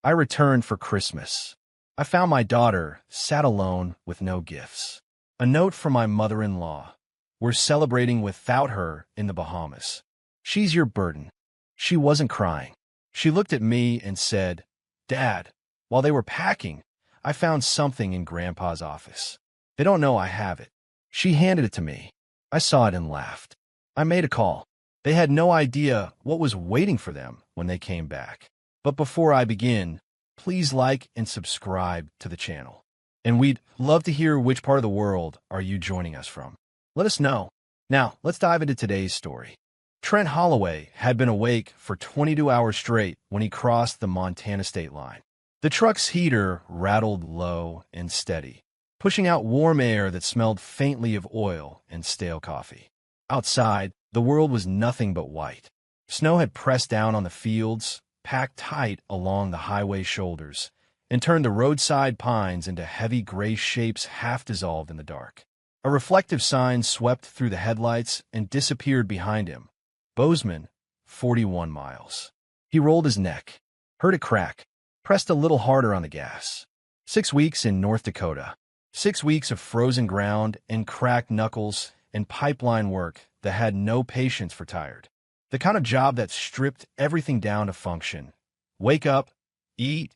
I returned for Christmas. I found my daughter sat alone with no gifts. A note from my mother-in-law. We're celebrating without her in the Bahamas. She's your burden. She wasn't crying. She looked at me and said, Dad, while they were packing, I found something in Grandpa's office. They don't know I have it. She handed it to me. I saw it and laughed. I made a call. They had no idea what was waiting for them when they came back. But before I begin, please like and subscribe to the channel. And we'd love to hear which part of the world are you joining us from. Let us know. Now, let's dive into today's story. Trent Holloway had been awake for 22 hours straight when he crossed the Montana state line. The truck's heater rattled low and steady, pushing out warm air that smelled faintly of oil and stale coffee. Outside, the world was nothing but white. Snow had pressed down on the fields, packed tight along the highway shoulders, and turned the roadside pines into heavy gray shapes half dissolved in the dark. A reflective sign swept through the headlights and disappeared behind him. Bozeman, 41 miles. He rolled his neck, heard it crack, pressed a little harder on the gas. 6 weeks in North Dakota. 6 weeks of frozen ground and cracked knuckles and pipeline work that had no patience for tired. The kind of job that stripped everything down to function. Wake up, eat,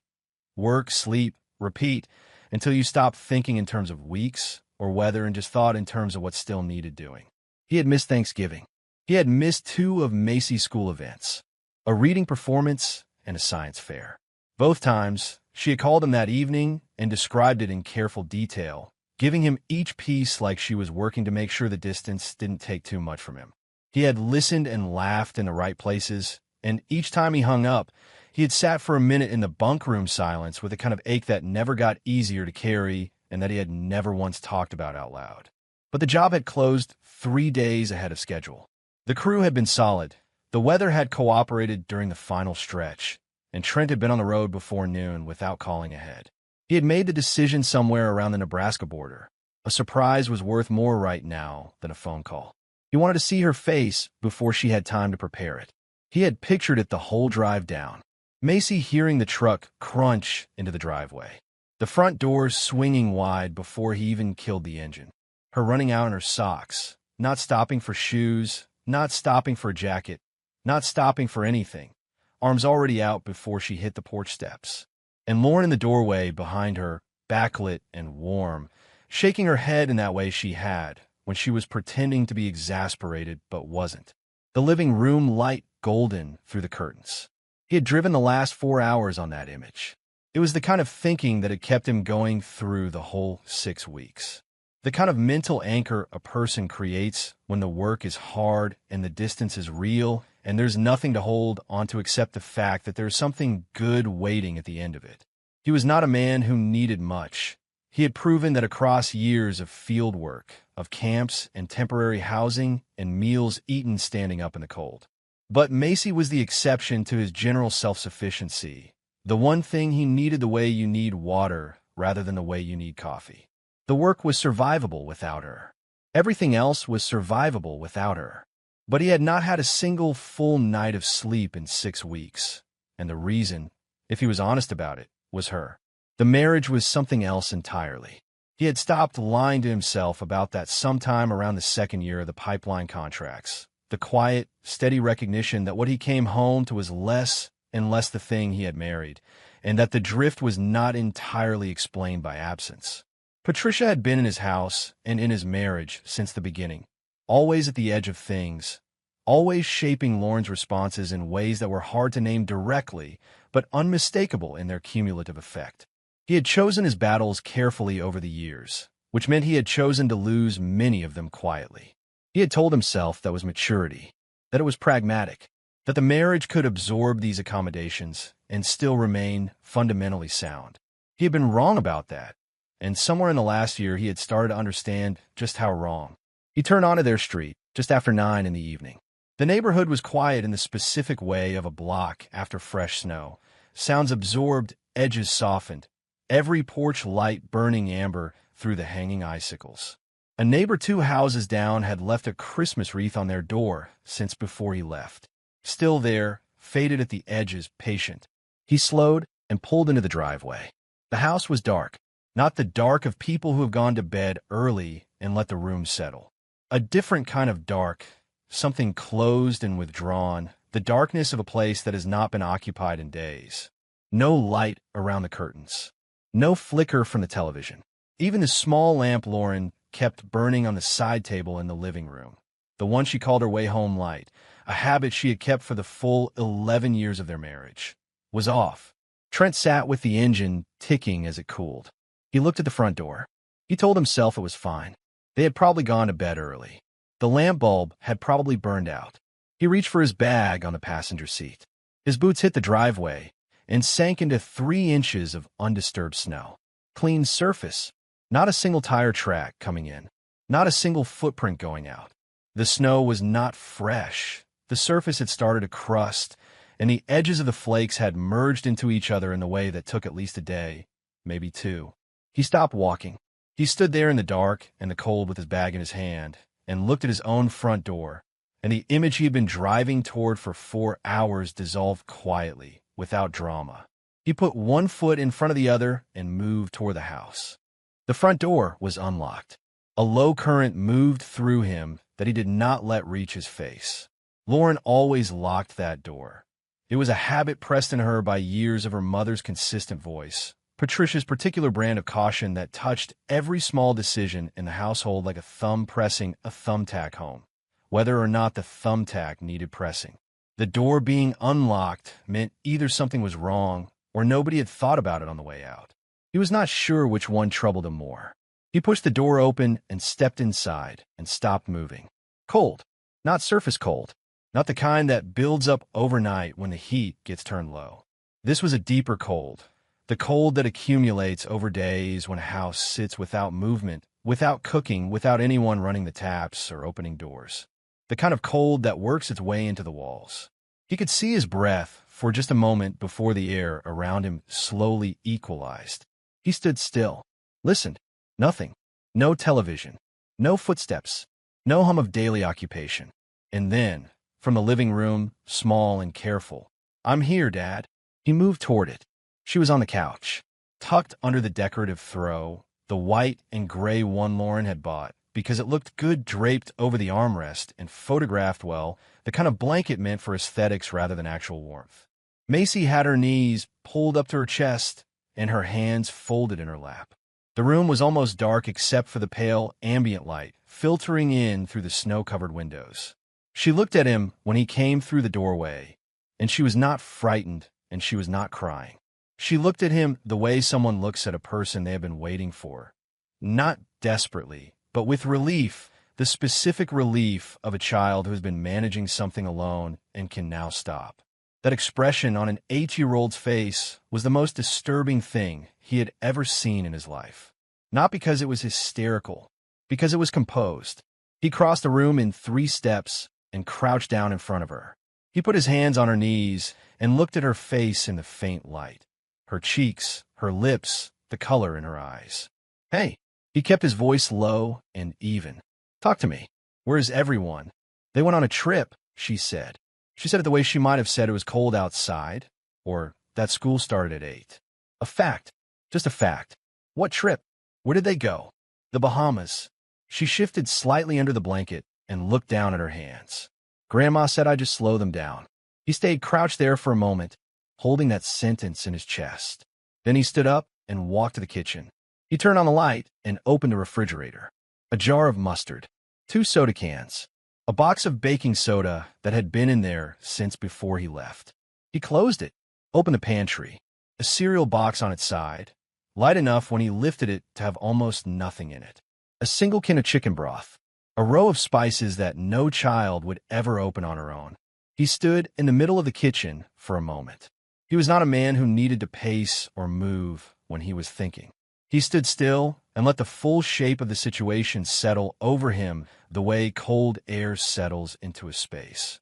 work, sleep, repeat, until you stopped thinking in terms of weeks or weather and just thought in terms of what still needed doing. He had missed Thanksgiving. He had missed 2 of Macy's school events, a reading performance and a science fair. Both times, she had called him that evening and described it in careful detail, giving him each piece like she was working to make sure the distance didn't take too much from him. He had listened and laughed in the right places, and each time he hung up, he had sat for a minute in the bunk room silence with a kind of ache that never got easier to carry and that he had never once talked about out loud. But the job had closed 3 days ahead of schedule. The crew had been solid. The weather had cooperated during the final stretch, and Trent had been on the road before noon without calling ahead. He had made the decision somewhere around the Nebraska border. A surprise was worth more right now than a phone call. He wanted to see her face before she had time to prepare it. He had pictured it the whole drive down. Macy hearing the truck crunch into the driveway. The front doors swinging wide before he even killed the engine. Her running out in her socks, not stopping for shoes, not stopping for a jacket, not stopping for anything. Arms already out before she hit the porch steps. And Lauren in the doorway behind her, backlit and warm, shaking her head in that way she had when she was pretending to be exasperated but wasn't. The living room light golden through the curtains. He had driven the last 4 hours on that image. It was the kind of thinking that had kept him going through the whole 6 weeks. The kind of mental anchor a person creates when the work is hard and the distance is real and there's nothing to hold onto except the fact that there's something good waiting at the end of it. He was not a man who needed much. He had proven that across years of field work, of camps and temporary housing and meals eaten standing up in the cold. But Macy was the exception to his general self-sufficiency, the one thing he needed the way you need water rather than the way you need coffee. The work was survivable without her. Everything else was survivable without her. But he had not had a single full night of sleep in 6 weeks. And the reason, if he was honest about it, was her. The marriage was something else entirely. He had stopped lying to himself about that sometime around the 2nd year of the pipeline contracts. The quiet, steady recognition that what he came home to was less and less the thing he had married, and that the drift was not entirely explained by absence. Patricia had been in his house and in his marriage since the beginning, always at the edge of things, always shaping Lauren's responses in ways that were hard to name directly, but unmistakable in their cumulative effect. He had chosen his battles carefully over the years, which meant he had chosen to lose many of them quietly. He had told himself that was maturity, that it was pragmatic, that the marriage could absorb these accommodations and still remain fundamentally sound. He had been wrong about that, and somewhere in the last year he had started to understand just how wrong. He turned onto their street just after 9 in the evening. The neighborhood was quiet in the specific way of a block after fresh snow. Sounds absorbed, edges softened, every porch light burning amber through the hanging icicles. A neighbor 2 houses down had left a Christmas wreath on their door since before he left. Still there, faded at the edges, patient. He slowed, and pulled into the driveway. The house was dark, not the dark of people who have gone to bed early and let the room settle. A different kind of dark, something closed and withdrawn, the darkness of a place that has not been occupied in days. No light around the curtains. No flicker from the television. Even the small lamp Lauren kept burning on the side table in the living room, the one she called her way home light, a habit she had kept for the full 11 years of their marriage, was off. Trent sat with the engine ticking as it cooled. He looked at the front door. He told himself it was fine. They had probably gone to bed early. The lamp bulb had probably burned out. He reached for his bag on the passenger seat. His boots hit the driveway and sank into 3 inches of undisturbed snow. Clean surface. Not a single tire track coming in. Not a single footprint going out. The snow was not fresh. The surface had started to crust, and the edges of the flakes had merged into each other in the way that took at least a day, maybe 2. He stopped walking. He stood there in the dark and the cold with his bag in his hand and looked at his own front door, and the image he had been driving toward for 4 hours dissolved quietly, without drama. He put one foot in front of the other and moved toward the house. The front door was unlocked. A low current moved through him that he did not let reach his face. Lauren always locked that door. It was a habit pressed in her by years of her mother's consistent voice, Patricia's particular brand of caution that touched every small decision in the household like a thumb pressing a thumbtack home, whether or not the thumbtack needed pressing. The door being unlocked meant either something was wrong or nobody had thought about it on the way out. He was not sure which one troubled him more. He pushed the door open and stepped inside and stopped moving. Cold. Not surface cold. Not the kind that builds up overnight when the heat gets turned low. This was a deeper cold. The cold that accumulates over days when a house sits without movement, without cooking, without anyone running the taps or opening doors. The kind of cold that works its way into the walls. He could see his breath for just a moment before the air around him slowly equalized. He stood still, listened. Nothing. No television. No footsteps. No hum of daily occupation. And then, from the living room, small and careful, "I'm here, Dad." He moved toward it. She was on the couch, tucked under the decorative throw, the white and gray one Lauren had bought, because it looked good draped over the armrest and photographed well, the kind of blanket meant for aesthetics rather than actual warmth. Macy had her knees pulled up to her chest and her hands folded in her lap. The room was almost dark except for the pale ambient light filtering in through the snow-covered windows. She looked at him when he came through the doorway, and she was not frightened and she was not crying. She looked at him the way someone looks at a person they have been waiting for. Not desperately, but with relief, the specific relief of a child who has been managing something alone and can now stop. That expression on an 8-year-old's face was the most disturbing thing he had ever seen in his life. Not because it was hysterical, because it was composed. He crossed the room in 3 steps and crouched down in front of her. He put his hands on her knees and looked at her face in the faint light. Her cheeks, her lips, the color in her eyes. "Hey." He kept his voice low and even. "Talk to me. Where's everyone?" "They went on a trip," she said. She said it the way she might have said it was cold outside, or that school started at 8. A fact. Just a fact. What trip? Where did they go? The Bahamas. She shifted slightly under the blanket and looked down at her hands. "Grandma said I just slow them down." He stayed crouched there for a moment, holding that sentence in his chest. Then he stood up and walked to the kitchen. He turned on the light and opened the refrigerator. A jar of mustard. 2 soda cans. A box of baking soda that had been in there since before he left. He closed it, opened the pantry. A cereal box on its side, light enough when he lifted it to have almost nothing in it. A single can of chicken broth. A row of spices that no child would ever open on her own. He stood in the middle of the kitchen for a moment. He was not a man who needed to pace or move when he was thinking. He stood still and let the full shape of the situation settle over him the way cold air settles into a space.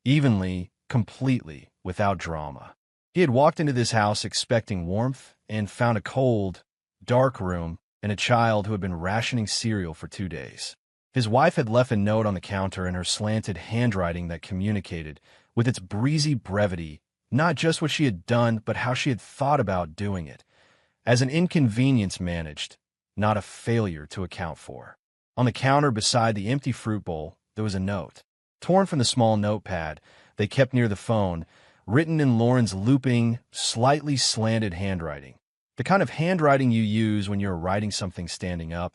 Evenly, completely, without drama. He had walked into this house expecting warmth and found a cold, dark room and a child who had been rationing cereal for 2 days. His wife had left a note on the counter in her slanted handwriting that communicated, with its breezy brevity, not just what she had done, but how she had thought about doing it, as an inconvenience managed, not a failure to account for. On the counter beside the empty fruit bowl, there was a note, torn from the small notepad they kept near the phone, written in Lauren's looping, slightly slanted handwriting. The kind of handwriting you use when you're writing something standing up,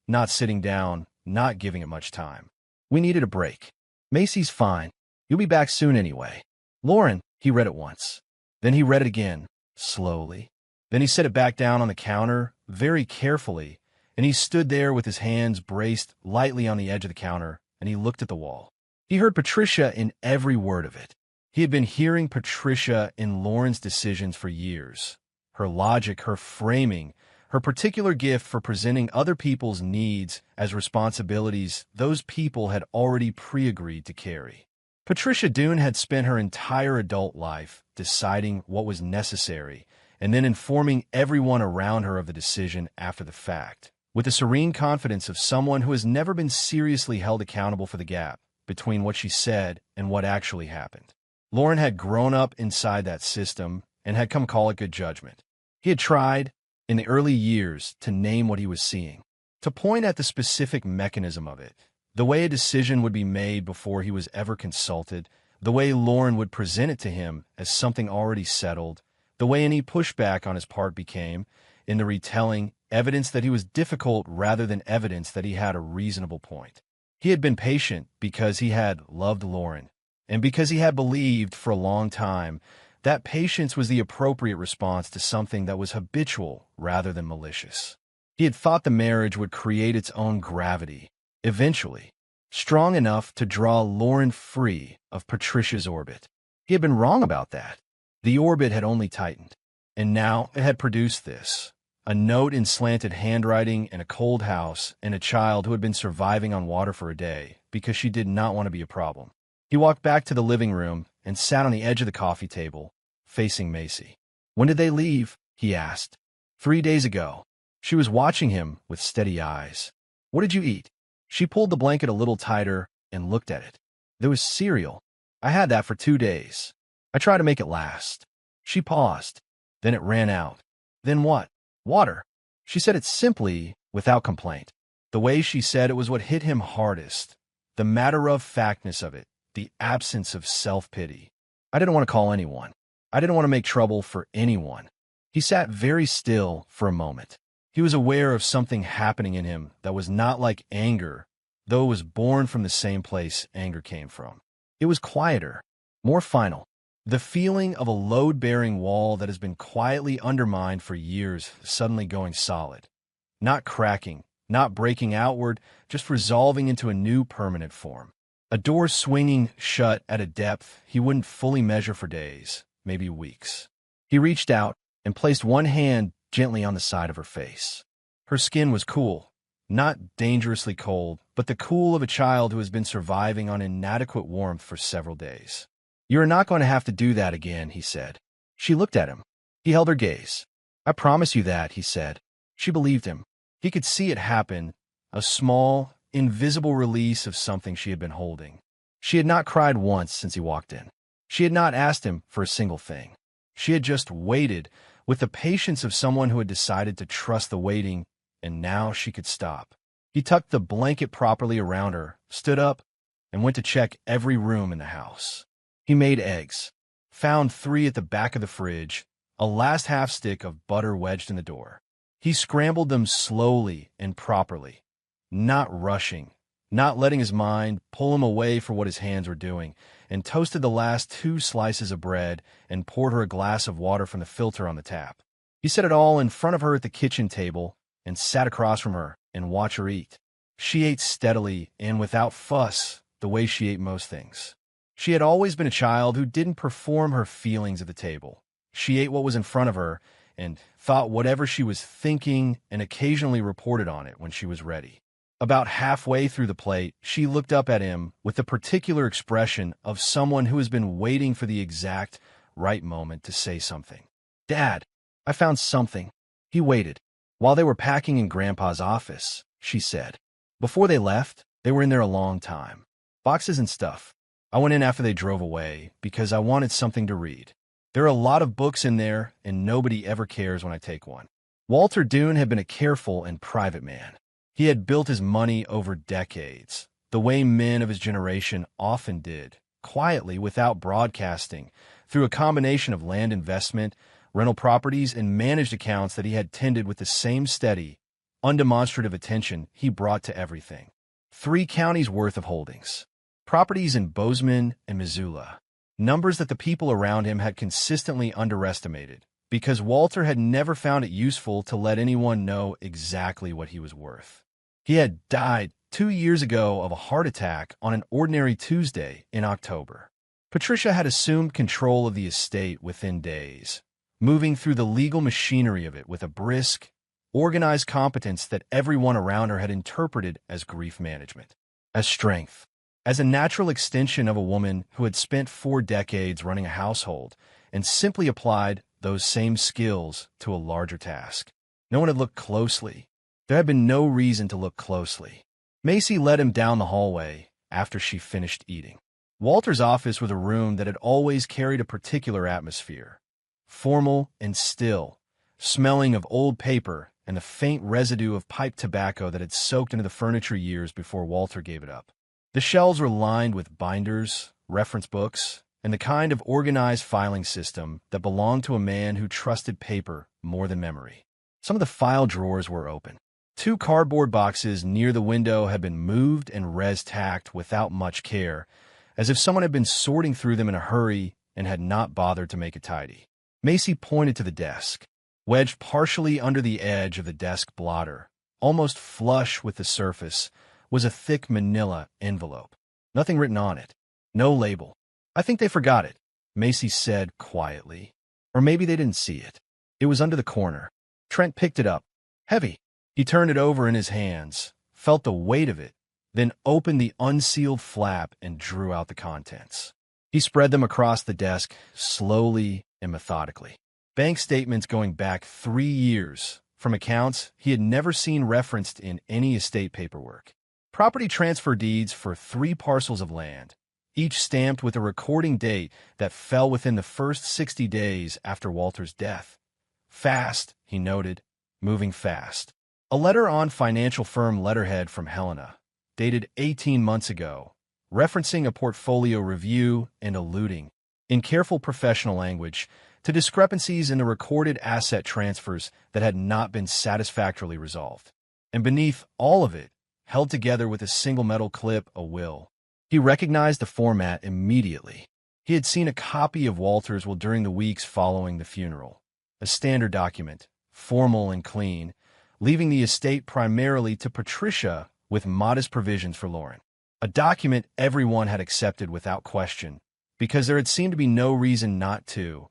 not sitting down, not giving it much time. We needed a break. Macy's fine. You'll be back soon anyway. Lauren, he read it once. Then he read it again, slowly. Then he set it back down on the counter, very carefully, and he stood there with his hands braced lightly on the edge of the counter, and he looked at the wall. He heard Patricia in every word of it. He had been hearing Patricia in Lauren's decisions for years. Her logic, her framing, her particular gift for presenting other people's needs as responsibilities those people had already pre-agreed to carry. Patricia Doone had spent her entire adult life deciding what was necessary and then informing everyone around her of the decision after the fact, with the serene confidence of someone who has never been seriously held accountable for the gap between what she said and what actually happened. Lauren had grown up inside that system and had come call it good judgment. He had tried, in the early years, to name what he was seeing, to point at the specific mechanism of it, the way a decision would be made before he was ever consulted, the way Lauren would present it to him as something already settled, the way any pushback on his part became, in the retelling, evidence that he was difficult rather than evidence that he had a reasonable point. He had been patient because he had loved Lauren, and because he had believed for a long time that patience was the appropriate response to something that was habitual rather than malicious. He had thought the marriage would create its own gravity, eventually, strong enough to draw Lauren free of Patricia's orbit. He had been wrong about that. The orbit had only tightened, and now it had produced this, a note in slanted handwriting in a cold house and a child who had been surviving on water for a day because she did not want to be a problem. He walked back to the living room and sat on the edge of the coffee table, facing Macy. "When did they leave?" he asked. 3 days ago." She was watching him with steady eyes. "What did you eat?" She pulled the blanket a little tighter and looked at it. "There was cereal. I had that for 2 days. I tried to make it last." She paused. "Then it ran out." "Then what?" "Water." She said it simply, without complaint. The way she said it was what hit him hardest. The matter-of-factness of it, the absence of self-pity. "I didn't want to call anyone. I didn't want to make trouble for anyone." He sat very still for a moment. He was aware of something happening in him that was not like anger, though it was born from the same place anger came from. It was quieter, more final. The feeling of a load-bearing wall that has been quietly undermined for years suddenly going solid. Not cracking, not breaking outward, just resolving into a new permanent form. A door swinging shut at a depth he wouldn't fully measure for days, maybe weeks. He reached out and placed one hand gently on the side of her face. Her skin was cool, not dangerously cold, but the cool of a child who has been surviving on inadequate warmth for several days. "You are not going to have to do that again," he said. She looked at him. He held her gaze. "I promise you that," he said. She believed him. He could see it happen, a small, invisible release of something she had been holding. She had not cried once since he walked in. She had not asked him for a single thing. She had just waited with the patience of someone who had decided to trust the waiting, and now she could stop. He tucked the blanket properly around her, stood up, and went to check every room in the house. He made eggs, found 3 at the back of the fridge, a last half stick of butter wedged in the door. He scrambled them slowly and properly, not rushing, not letting his mind pull him away from what his hands were doing, and toasted the last 2 slices of bread and poured her a glass of water from the filter on the tap. He set it all in front of her at the kitchen table and sat across from her and watched her eat. She ate steadily and without fuss, the way she ate most things. She had always been a child who didn't perform her feelings at the table. She ate what was in front of her and thought whatever she was thinking and occasionally reported on it when she was ready. About halfway through the plate, she looked up at him with the particular expression of someone who has been waiting for the exact right moment to say something. "Dad, I found something." He waited. "While they were packing in Grandpa's office," she said. "Before they left, they were in there a long time. Boxes and stuff. I went in after they drove away because I wanted something to read." There are a lot of books in there, and nobody ever cares when I take one. Walter Dune had been a careful and private man. He had built his money over decades, the way men of his generation often did, quietly without broadcasting, through a combination of land investment, rental properties, and managed accounts that he had tended with the same steady, undemonstrative attention he brought to everything. 3 counties worth of holdings. Properties in Bozeman and Missoula. Numbers that the people around him had consistently underestimated, because Walter had never found it useful to let anyone know exactly what he was worth. He had died 2 years ago of a heart attack on an ordinary Tuesday in October. Patricia had assumed control of the estate within days, moving through the legal machinery of it with a brisk, organized competence that everyone around her had interpreted as grief management, as strength, as a natural extension of a woman who had spent 4 decades running a household and simply applied those same skills to a larger task. No one had looked closely. There had been no reason to look closely. Macy led him down the hallway after she finished eating. Walter's office was a room that had always carried a particular atmosphere, formal and still, smelling of old paper and the faint residue of pipe tobacco that had soaked into the furniture years before Walter gave it up. The shelves were lined with binders, reference books, and the kind of organized filing system that belonged to a man who trusted paper more than memory. Some of the file drawers were open. 2 cardboard boxes near the window had been moved and res-tacked without much care, as if someone had been sorting through them in a hurry and had not bothered to make it tidy. Macy pointed to the desk. Wedged partially under the edge of the desk blotter, almost flush with the surface, was a thick manila envelope. Nothing written on it. No label. "I think they forgot it," Macy said quietly. Or maybe they didn't see it. It was under the corner. Trent picked it up. Heavy. He turned it over in his hands, felt the weight of it, then opened the unsealed flap and drew out the contents. He spread them across the desk, slowly and methodically. Bank statements going back 3 years, from accounts he had never seen referenced in any estate paperwork. Property transfer deeds for 3 parcels of land, each stamped with a recording date that fell within the first 60 days after Walter's death. Fast, he noted, moving fast. A letter on financial firm letterhead from Helena, dated 18 months ago, referencing a portfolio review and alluding, in careful professional language, to discrepancies in the recorded asset transfers that had not been satisfactorily resolved. And beneath all of it, held together with a single metal clip, a will. He recognized the format immediately. He had seen a copy of Walter's will during the weeks following the funeral. A standard document, formal and clean, leaving the estate primarily to Patricia with modest provisions for Lauren. A document everyone had accepted without question, because there had seemed to be no reason not to,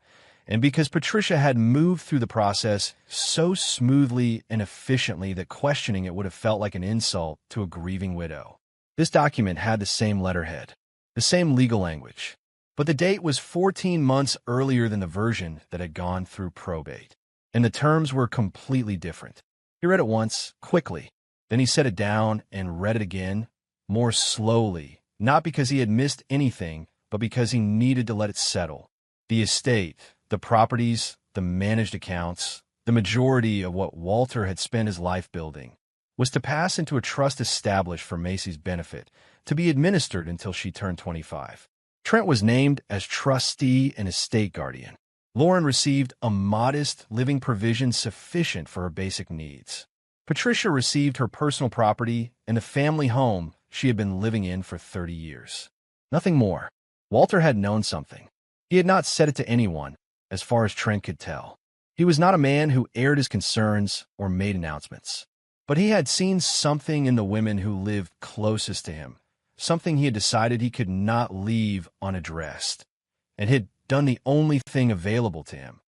and because Patricia had moved through the process so smoothly and efficiently that questioning it would have felt like an insult to a grieving widow. This document had the same letterhead, the same legal language, but the date was 14 months earlier than the version that had gone through probate, and the terms were completely different. He read it once, quickly. Then he set it down and read it again, more slowly, not because he had missed anything, but because he needed to let it settle. The estate, the properties, the managed accounts, the majority of what Walter had spent his life building, was to pass into a trust established for Macy's benefit, to be administered until she turned 25. Trent was named as trustee and estate guardian. Lauren received a modest living provision sufficient for her basic needs. Patricia received her personal property and the family home she had been living in for 30 years. Nothing more. Walter had known something. He had not said it to anyone, as far as Trent could tell. He was not a man who aired his concerns or made announcements. But he had seen something in the women who lived closest to him, something he had decided he could not leave unaddressed, and had done the only thing available to him.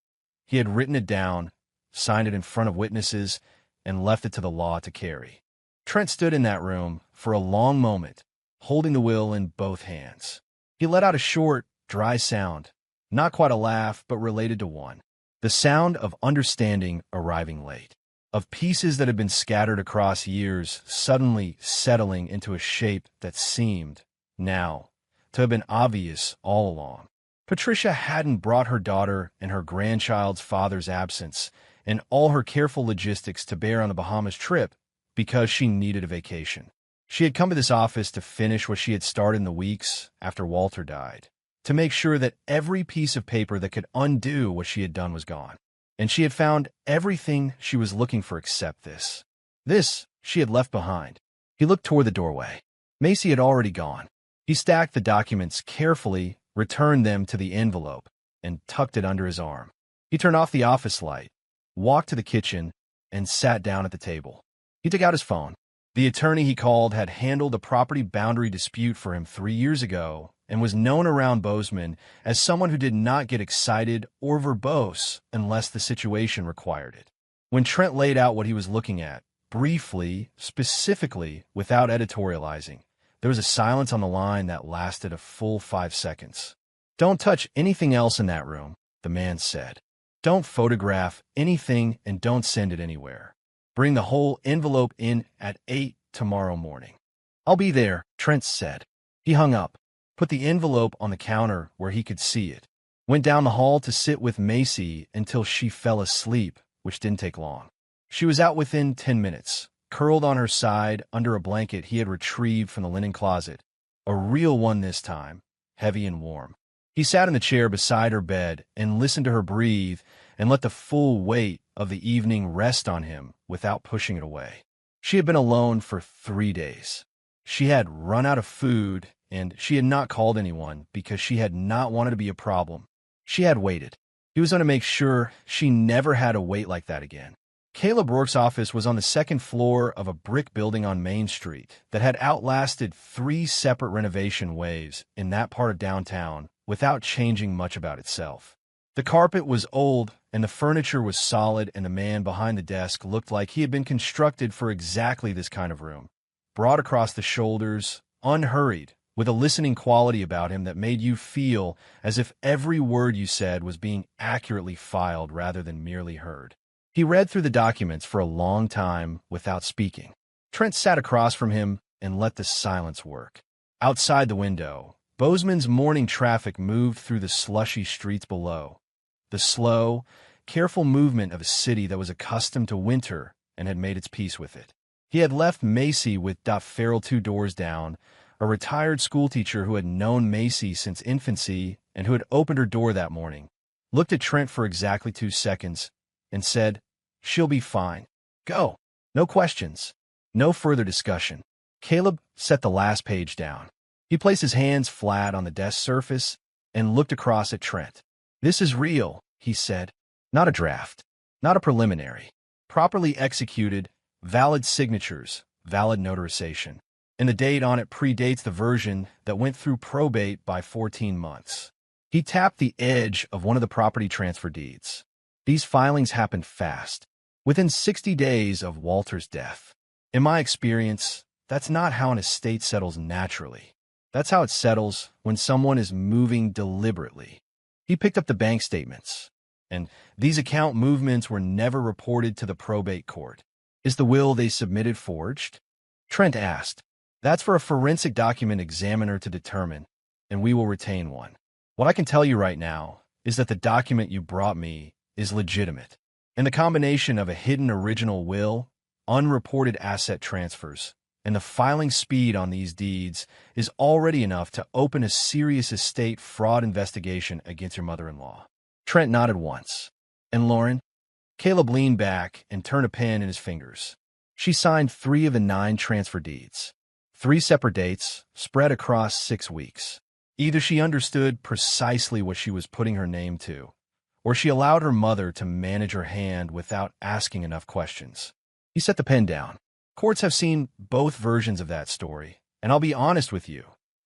He had written it down, signed it in front of witnesses, and left it to the law to carry. Trent stood in that room for a long moment, holding the will in both hands. He let out a short, dry sound, not quite a laugh, but related to one. The sound of understanding arriving late, of pieces that had been scattered across years suddenly settling into a shape that seemed, now, to have been obvious all along. Patricia hadn't brought her daughter and her grandchild's father's absence and all her careful logistics to bear on the Bahamas trip because she needed a vacation. She had come to this office to finish what she had started in the weeks after Walter died, to make sure that every piece of paper that could undo what she had done was gone. And she had found everything she was looking for except this. This she had left behind. He looked toward the doorway. Macy had already gone. He stacked the documents carefully, returned them to the envelope, and tucked it under his arm. He turned off the office light, walked to the kitchen, and sat down at the table. He took out his phone. The attorney he called had handled a property boundary dispute for him 3 years ago and was known around Bozeman as someone who did not get excited or verbose unless the situation required it. When Trent laid out what he was looking at, briefly, specifically, without editorializing, there was a silence on the line that lasted a full 5 seconds. "Don't touch anything else in that room," the man said. "Don't photograph anything and don't send it anywhere. Bring the whole envelope in at 8 tomorrow morning." "I'll be there," Trent said. He hung up, put the envelope on the counter where he could see it, went down the hall to sit with Macy until she fell asleep, which didn't take long. She was out within 10 minutes, curled on her side under a blanket he had retrieved from the linen closet, a real one this time, heavy and warm. He sat in the chair beside her bed and listened to her breathe and let the full weight of the evening rest on him without pushing it away. She had been alone for 3 days. She had run out of food, and she had not called anyone because she had not wanted to be a problem. She had waited. He was going to make sure she never had to wait like that again. Caleb Rourke's office was on the second floor of a brick building on Main Street that had outlasted 3 separate renovation waves in that part of downtown without changing much about itself. The carpet was old, and the furniture was solid, and the man behind the desk looked like he had been constructed for exactly this kind of room. Broad across the shoulders, unhurried, with a listening quality about him that made you feel as if every word you said was being accurately filed rather than merely heard. He read through the documents for a long time without speaking. Trent sat across from him and let the silence work. Outside the window, Bozeman's morning traffic moved through the slushy streets below. The slow, careful movement of a city that was accustomed to winter and had made its peace with it. He had left Macy with Dot Farrell 2 doors down, a retired schoolteacher who had known Macy since infancy and who had opened her door that morning, looked at Trent for exactly 2 seconds, and said, "She'll be fine. Go. No questions. No further discussion." Caleb set the last page down. He placed his hands flat on the desk surface and looked across at Trent. "This is real," he said. "Not a draft. Not a preliminary. Properly executed, valid signatures, valid notarization. And the date on it predates the version that went through probate by 14 months. He tapped the edge of one of the property transfer deeds. These filings happened fast, within 60 days of Walter's death. In my experience, that's not how an estate settles naturally. That's how it settles when someone is moving deliberately. He picked up the bank statements, and these account movements were never reported to the probate court. "Is the will they submitted forged?" Trent asked. "That's for a forensic document examiner to determine, and we will retain one. What I can tell you right now is that the document you brought me is legitimate, and the combination of a hidden original will, unreported asset transfers, and the filing speed on these deeds is already enough to open a serious estate fraud investigation against your mother-in-law." Trent nodded once. "And Lauren?" Caleb leaned back and turned a pen in his fingers. She signed 3 of the 9 transfer deeds. 3 separate dates, spread across 6 weeks. Either she understood precisely what she was putting her name to, or she allowed her mother to manage her hand without asking enough questions. He set the pen down. Courts have seen both versions of that story, and I'll be honest with you.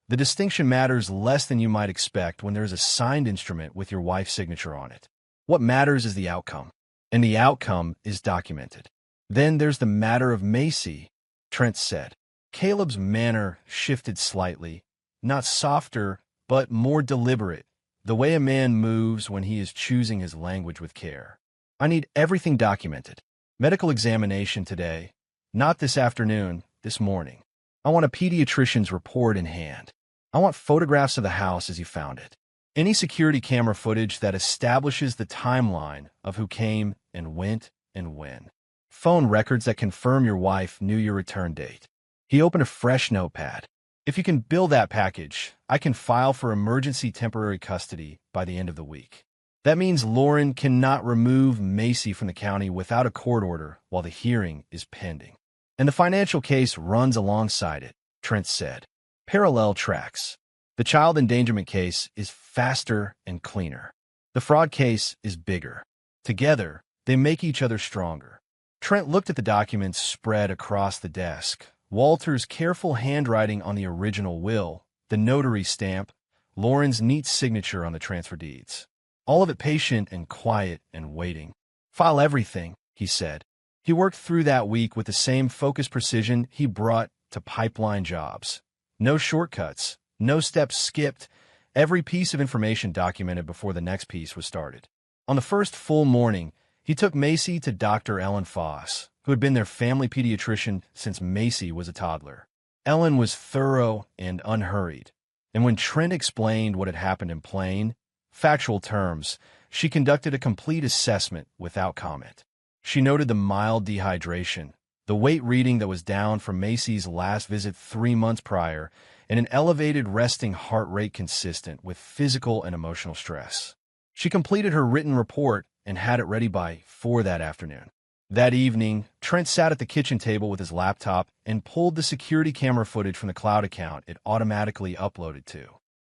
The distinction matters less than you might expect when there's a signed instrument with your wife's signature on it. What matters is the outcome, and the outcome is documented. Then there's the matter of Macy, Trent said. Caleb's manner shifted slightly, not softer, but more deliberate, the way a man moves when he is choosing his language with care. "I need everything documented. Medical examination today. Not this afternoon, this morning. I want a pediatrician's report in hand. I want photographs of the house as you found it. Any security camera footage that establishes the timeline of who came and went and when. Phone records that confirm your wife knew your return date. He opened a fresh notepad. If you can build that package, I can file for emergency temporary custody by the end of the week. That means Lauren cannot remove Macy from the county without a court order while the hearing is pending. And the financial case runs alongside it, Trent said. Parallel tracks. The child endangerment case is faster and cleaner. The fraud case is bigger. Together, they make each other stronger. Trent looked at the documents spread across the desk. Walter's careful handwriting on the original will, the notary stamp, Lauren's neat signature on the transfer deeds. All of it patient and quiet and waiting. File everything, he said. He worked through that week with the same focused precision he brought to pipeline jobs. No shortcuts, no steps skipped, every piece of information documented before the next piece was started. On the first full morning, he took Macy to Dr. Ellen Foss, who had been their family pediatrician since Macy was a toddler. Ellen was thorough and unhurried, and when Trent explained what had happened in plain, factual terms, she conducted a complete assessment without comment. She noted the mild dehydration, the weight reading that was down from Macy's last visit 3 months prior, and an elevated resting heart rate consistent with physical and emotional stress. She completed her written report and had it ready by 4 that afternoon. That evening, Trent sat at the kitchen table with his laptop and pulled the security camera footage from the cloud account it automatically uploaded to.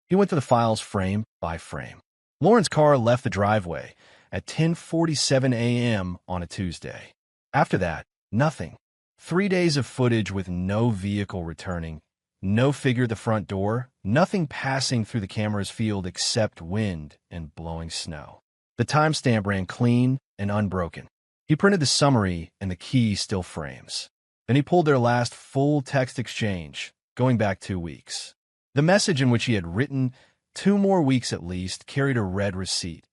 He went through the files frame by frame. Lauren's car left the driveway at 10:47 a.m. on a Tuesday. After that, nothing. 3 days of footage with no vehicle returning, no figure at the front door, nothing passing through the camera's field except wind and blowing snow. The timestamp ran clean and unbroken. He printed the summary and the key still frames. Then he pulled their last full text exchange, going back 2 weeks. The message in which he had written 2 more weeks at least carried a red receipt.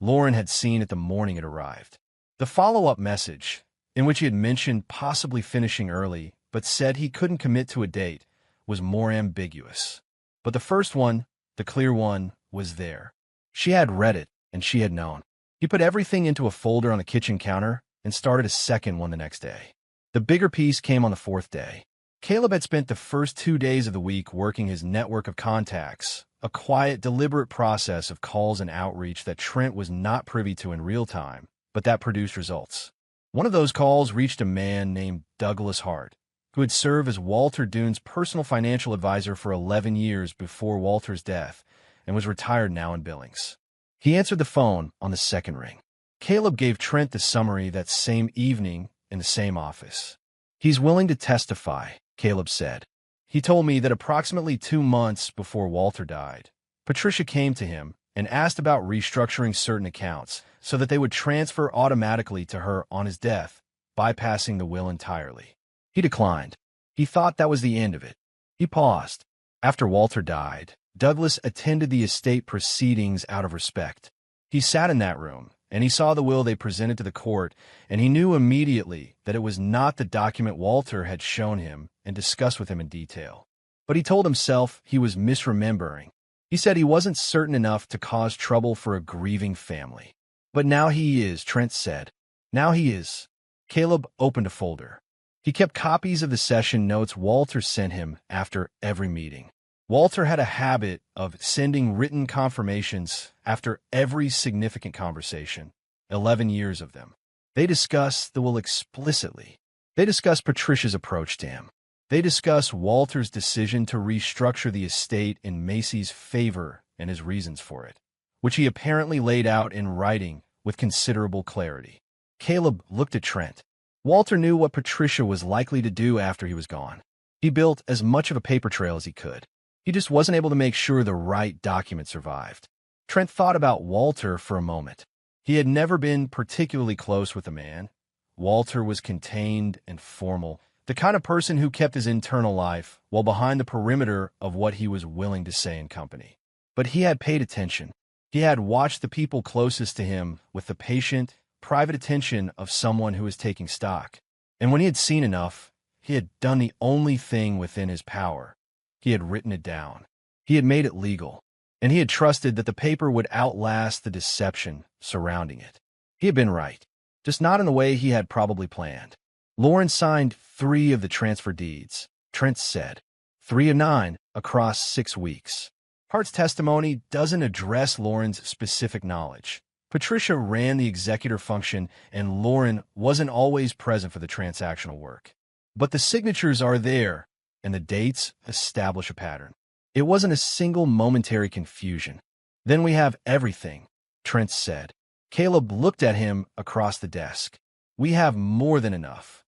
Lauren had seen it the morning it arrived. The follow-up message, in which he had mentioned possibly finishing early, but said he couldn't commit to a date, was more ambiguous. But the first one, the clear one, was there. She had read it, and she had known. He put everything into a folder on the kitchen counter and started a second one the next day. The bigger piece came on the 4th day. Caleb had spent the first 2 days of the week working his network of contacts, a quiet, deliberate process of calls and outreach that Trent was not privy to in real time, but that produced results. One of those calls reached a man named Douglas Hart, who had served as Walter Dune's personal financial advisor for 11 years before Walter's death and was retired now in Billings. He answered the phone on the second ring. Caleb gave Trent the summary that same evening in the same office. "He's willing to testify," Caleb said. "He told me that approximately 2 months before Walter died, Patricia came to him and asked about restructuring certain accounts so that they would transfer automatically to her on his death, bypassing the will entirely. He declined. He thought that was the end of it." He paused. After Walter died, Douglas attended the estate proceedings out of respect. He sat in that room, and he saw the will they presented to the court, and he knew immediately that it was not the document Walter had shown him and discussed with him in detail. But he told himself he was misremembering. He said he wasn't certain enough to cause trouble for a grieving family. "But now he is," Trent said. "Now he is." Caleb opened a folder. He kept copies of the session notes Walter sent him after every meeting. Walter had a habit of sending written confirmations after every significant conversation, 11 years of them. They discussed the will explicitly. They discussed Patricia's approach to him. They discussed Walter's decision to restructure the estate in Macy's favor and his reasons for it, which he apparently laid out in writing with considerable clarity. Caleb looked at Trent. Walter knew what Patricia was likely to do after he was gone. He built as much of a paper trail as he could. He just wasn't able to make sure the right document survived. Trent thought about Walter for a moment. He had never been particularly close with the man. Walter was contained and formal, the kind of person who kept his internal life while behind the perimeter of what he was willing to say in company. But he had paid attention. He had watched the people closest to him with the patient, private attention of someone who was taking stock. And when he had seen enough, he had done the only thing within his power. He had written it down. He had made it legal. and he had trusted that the paper would outlast the deception surrounding it. He had been right, just not in the way he had probably planned. Lauren signed 3 of the transfer deeds, Trent said. 3 of 9 across 6 weeks. Hart's testimony doesn't address Lauren's specific knowledge. Patricia ran the executor function, and Lauren wasn't always present for the transactional work. But the signatures are there, and the dates establish a pattern. It wasn't a single momentary confusion. Then we have everything, Trent said. Caleb looked at him across the desk. We have more than enough.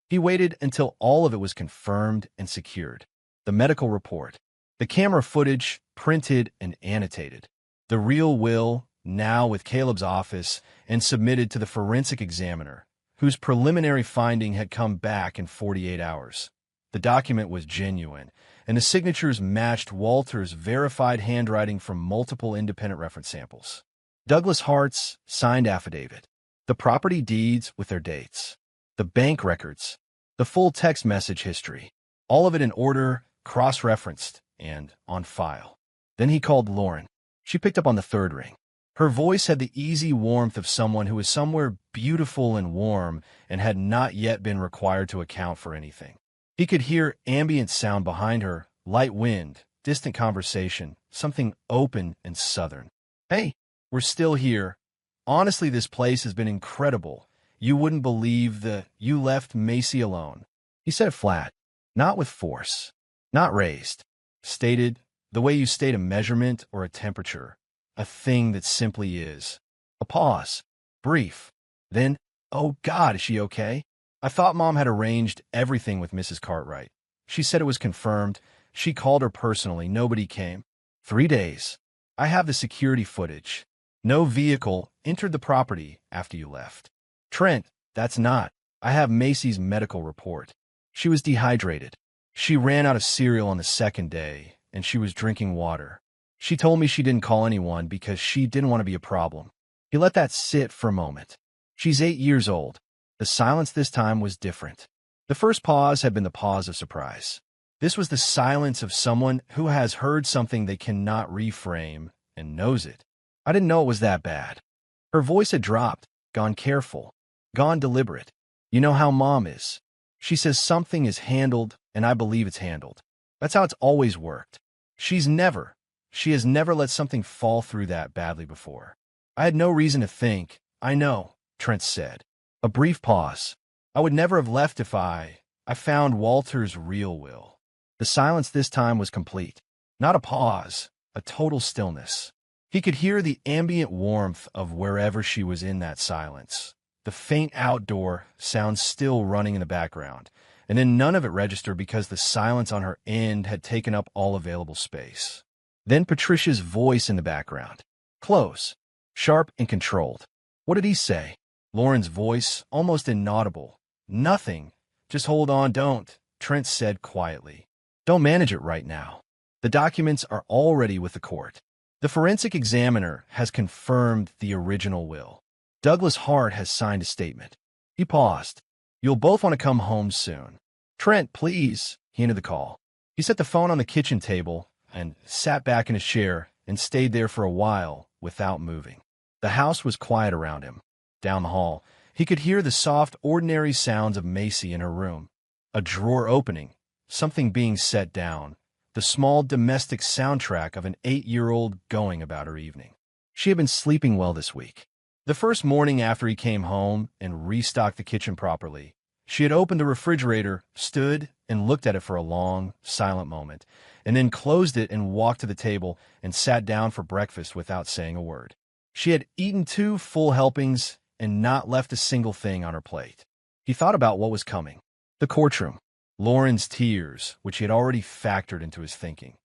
He waited until all of it was confirmed and secured. The medical report, the camera footage, printed and annotated. The real will, now with Caleb's office, and submitted to the forensic examiner, whose preliminary finding had come back in 48 hours. The document was genuine, and the signatures matched Walter's verified handwriting from multiple independent reference samples. Douglas Hart's signed affidavit, the property deeds with their dates, the bank records, the full text message history, all of it in order, cross-referenced, and on file. Then he called Lauren. She picked up on the 3rd ring. Her voice had the easy warmth of someone who was somewhere beautiful and warm and had not yet been required to account for anything. He could hear ambient sound behind her, light wind, distant conversation, something open and southern. Hey, we're still here. Honestly, this place has been incredible. You wouldn't believe you left Macy alone. He said it flat, not with force, not raised. Stated the way you state a measurement or a temperature, a thing that simply is. A pause, brief. Then, oh God, is she okay? I thought Mom had arranged everything with Mrs. Cartwright. She said it was confirmed. She called her personally. Nobody came. 3 days. I have the security footage. No vehicle entered the property after you left. Trent, that's not. I have Macy's medical report. She was dehydrated. She ran out of cereal on the 2nd day, and she was drinking water. She told me she didn't call anyone because she didn't want to be a problem. He let that sit for a moment. She's 8 years old. The silence this time was different. The first pause had been the pause of surprise. This was the silence of someone who has heard something they cannot reframe and knows it. I didn't know it was that bad. Her voice had dropped, gone careful, gone deliberate. You know how Mom is. She says something is handled, and I believe it's handled. That's how it's always worked. She has never let something fall through that badly before. I had no reason to think. I know, Trent said. A brief pause. I would never have left if I found Walter's real will. The silence this time was complete. Not a pause, a total stillness. He could hear the ambient warmth of wherever she was in that silence. The faint outdoor sound still running in the background, and then none of it registered because the silence on her end had taken up all available space. Then Patricia's voice in the background. Close, sharp and controlled. What did he say? Lauren's voice, almost inaudible. Nothing. Just hold on, don't, Trent said quietly. Don't manage it right now. The documents are already with the court. The forensic examiner has confirmed the original will. Douglas Hart has signed a statement. He paused. You'll both want to come home soon. Trent, please, he ended the call. He set the phone on the kitchen table and sat back in his chair and stayed there for a while without moving. The house was quiet around him. Down the hall, he could hear the soft, ordinary sounds of Macy in her room. A drawer opening, something being set down, the small domestic soundtrack of an 8-year-old going about her evening. She had been sleeping well this week. The first morning after he came home and restocked the kitchen properly, she had opened the refrigerator, stood, and looked at it for a long, silent moment, and then closed it and walked to the table and sat down for breakfast without saying a word. She had eaten 2 full helpings and not left a single thing on her plate. He thought about what was coming. The courtroom. Lauren's tears, which he had already factored into his thinking.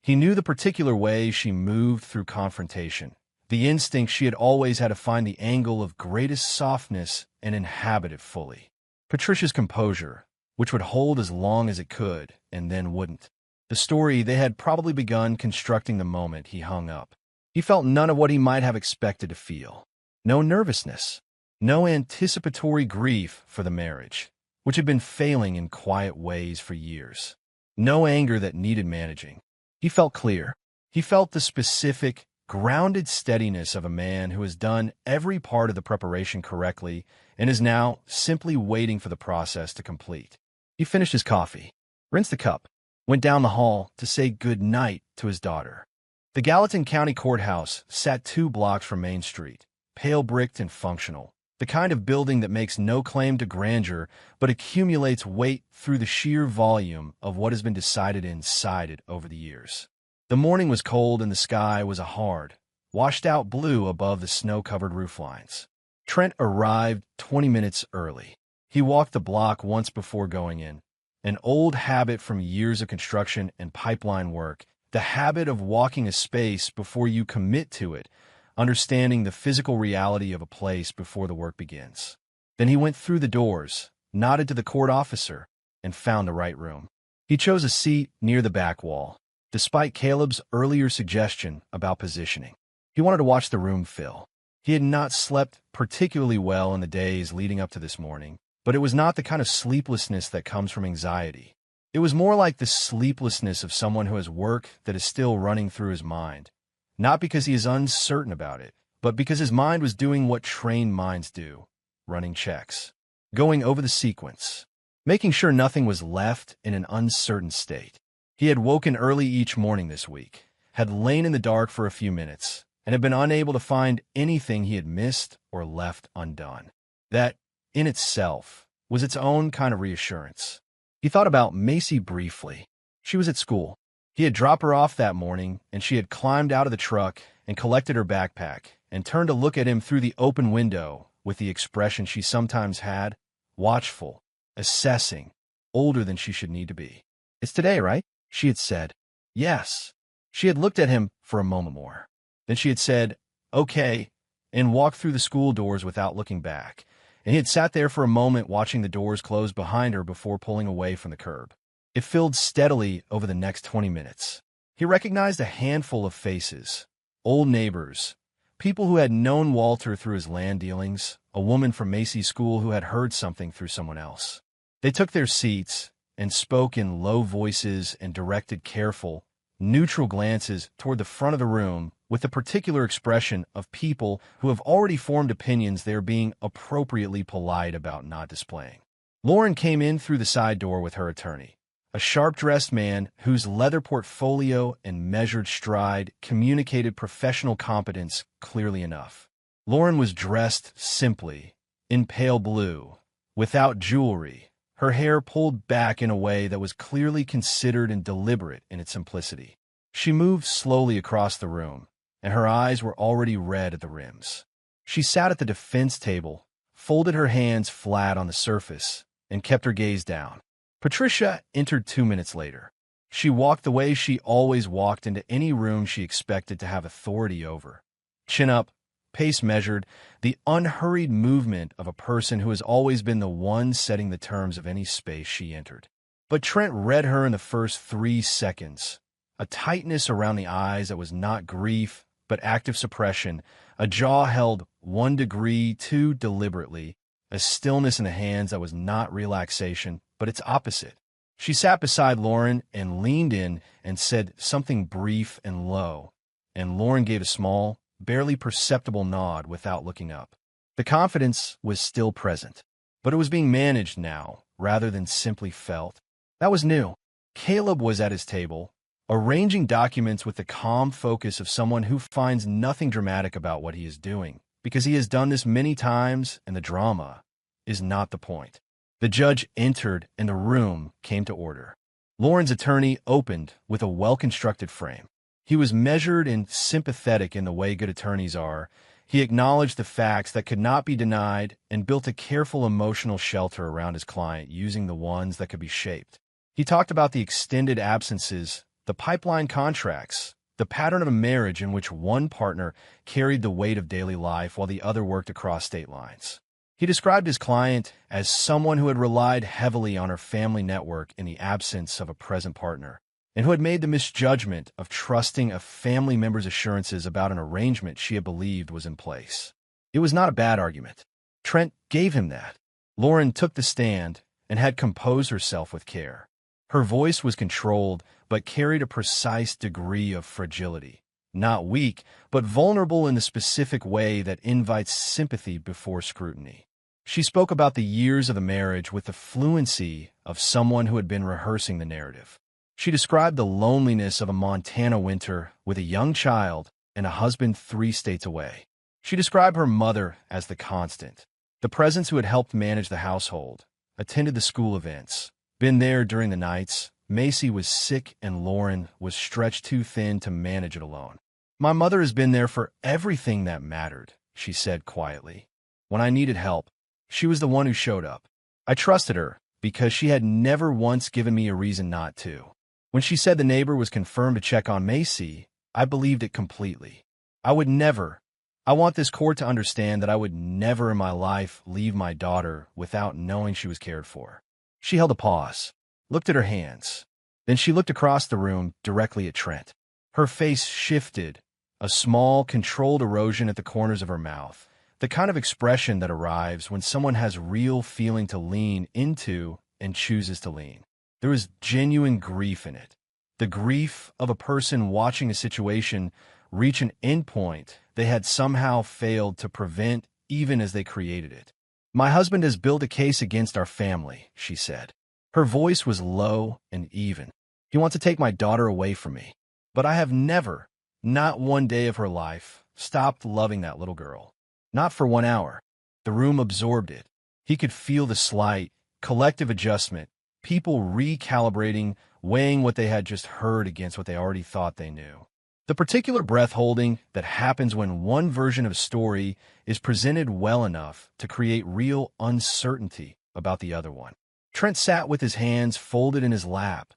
He knew the particular way she moved through confrontation, the instinct she had always had to find the angle of greatest softness and inhabit it fully. Patricia's composure, which would hold as long as it could and then wouldn't. The story they had probably begun constructing the moment he hung up. He felt none of what he might have expected to feel. No nervousness. No anticipatory grief for the marriage, which had been failing in quiet ways for years. No anger that needed managing. He felt clear. He felt the specific, grounded steadiness of a man who has done every part of the preparation correctly and is now simply waiting for the process to complete. He finished his coffee, rinsed the cup, went down the hall to say good night to his daughter. The Gallatin County Courthouse sat 2 blocks from Main Street, pale-bricked and functional, the kind of building that makes no claim to grandeur but accumulates weight through the sheer volume of what has been decided inside it over the years. The morning was cold and the sky was a hard, washed-out blue above the snow-covered rooflines. Trent arrived 20 minutes early. He walked the block once before going in, an old habit from years of construction and pipeline work, the habit of walking a space before you commit to it, understanding the physical reality of a place before the work begins. Then he went through the doors, nodded to the court officer, and found the right room. He chose a seat near the back wall, despite Caleb's earlier suggestion about positioning. He wanted to watch the room fill. He had not slept particularly well in the days leading up to this morning, but it was not the kind of sleeplessness that comes from anxiety. It was more like the sleeplessness of someone who has work that is still running through his mind, not because he is uncertain about it, but because his mind was doing what trained minds do, running checks, going over the sequence, making sure nothing was left in an uncertain state. He had woken early each morning this week, had lain in the dark for a few minutes, and had been unable to find anything he had missed or left undone. That, in itself, was its own kind of reassurance. He thought about Macy briefly. She was at school. He had dropped her off that morning, and she had climbed out of the truck and collected her backpack and turned to look at him through the open window with the expression she sometimes had, watchful, assessing, older than she should need to be. "It's today, right?" she had said. "Yes." She had looked at him for a moment more. Then she had said, "Okay," and walked through the school doors without looking back, and he had sat there for a moment watching the doors close behind her before pulling away from the curb. It filled steadily over the next 20 minutes. He recognized a handful of faces, old neighbors, people who had known Walter through his land dealings, a woman from Macy's school who had heard something through someone else. They took their seats and spoke in low voices and directed careful, neutral glances toward the front of the room with the particular expression of people who have already formed opinions they are being appropriately polite about not displaying. Lauren came in through the side door with her attorney, a sharp-dressed man whose leather portfolio and measured stride communicated professional competence clearly enough. Lauren was dressed simply, in pale blue, without jewelry, her hair pulled back in a way that was clearly considered and deliberate in its simplicity. She moved slowly across the room, and her eyes were already red at the rims. She sat at the defense table, folded her hands flat on the surface, and kept her gaze down. Patricia entered 2 minutes later. She walked the way she always walked into any room she expected to have authority over. Chin up, pace measured, the unhurried movement of a person who has always been the one setting the terms of any space she entered. But Trent read her in the first 3 seconds. A tightness around the eyes that was not grief, but active suppression, a jaw held 1 degree too deliberately, a stillness in the hands that was not relaxation, but its opposite. She sat beside Lauren and leaned in and said something brief and low, and Lauren gave a small, barely perceptible nod without looking up. The confidence was still present, but it was being managed now rather than simply felt. That was new. Caleb was at his table, arranging documents with the calm focus of someone who finds nothing dramatic about what he is doing, because he has done this many times and the drama is not the point. The judge entered and the room came to order. Lauren's attorney opened with a well-constructed frame. He was measured and sympathetic in the way good attorneys are. He acknowledged the facts that could not be denied and built a careful emotional shelter around his client using the ones that could be shaped. He talked about the extended absences, the pipeline contracts, the pattern of a marriage in which one partner carried the weight of daily life while the other worked across state lines. He described his client as someone who had relied heavily on her family network in the absence of a present partner, and who had made the misjudgment of trusting a family member's assurances about an arrangement she had believed was in place. It was not a bad argument. Trent gave him that. Lauren took the stand and had composed herself with care. Her voice was controlled, but carried a precise degree of fragility. Not weak, but vulnerable in the specific way that invites sympathy before scrutiny. She spoke about the years of the marriage with the fluency of someone who had been rehearsing the narrative. She described the loneliness of a Montana winter with a young child and a husband 3 states away. She described her mother as the constant, the presence who had helped manage the household, attended the school events, been there during the nights. Macy was sick and Lauren was stretched too thin to manage it alone. My mother has been there for everything that mattered, she said quietly. When I needed help, she was the one who showed up. I trusted her because she had never once given me a reason not to. When she said the neighbor was confirmed to check on Macy, I believed it completely. I want this court to understand that I would never in my life leave my daughter without knowing she was cared for. She held a pause, looked at her hands. Then she looked across the room directly at Trent. Her face shifted, a small, controlled erosion at the corners of her mouth, the kind of expression that arrives when someone has real feeling to lean into and chooses to lean. There was genuine grief in it, the grief of a person watching a situation reach an endpoint they had somehow failed to prevent even as they created it. My husband has built a case against our family, she said. Her voice was low and even. He wants to take my daughter away from me. But I have never, not one day of her life, stopped loving that little girl. Not for 1 hour. The room absorbed it. He could feel the slight, collective adjustment, people recalibrating, weighing what they had just heard against what they already thought they knew. The particular breath-holding that happens when one version of a story is presented well enough to create real uncertainty about the other one. Trent sat with his hands folded in his lap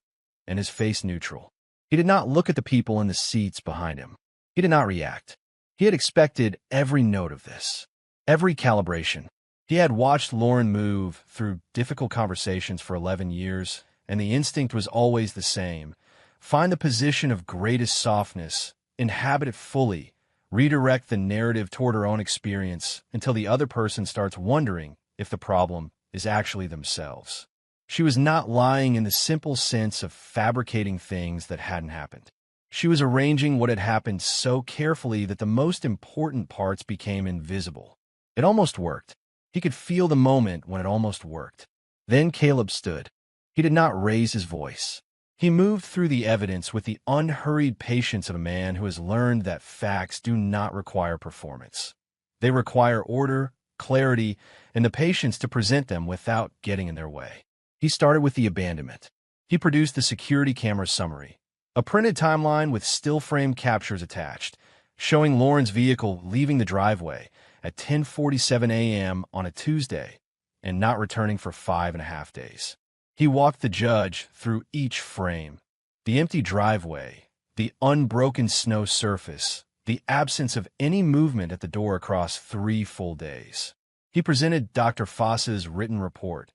and his face neutral. He did not look at the people in the seats behind him. He did not react. He had expected every note of this, every calibration. He had watched Lauren move through difficult conversations for 11 years, and the instinct was always the same. Find the position of greatest softness, inhabit it fully, redirect the narrative toward her own experience until the other person starts wondering if the problem is actually themselves. She was not lying in the simple sense of fabricating things that hadn't happened. She was arranging what had happened so carefully that the most important parts became invisible. It almost worked. He could feel the moment when it almost worked. Then Caleb stood. He did not raise his voice. He moved through the evidence with the unhurried patience of a man who has learned that facts do not require performance. They require order, clarity, and the patience to present them without getting in their way. He started with the abandonment. He produced the security camera summary, a printed timeline with still-frame captures attached, showing Lauren's vehicle leaving the driveway at 10:47 a.m. on a Tuesday and not returning for 5.5 days. He walked the judge through each frame: the empty driveway, the unbroken snow surface, the absence of any movement at the door across 3 full days. He presented Dr. Foss's written report: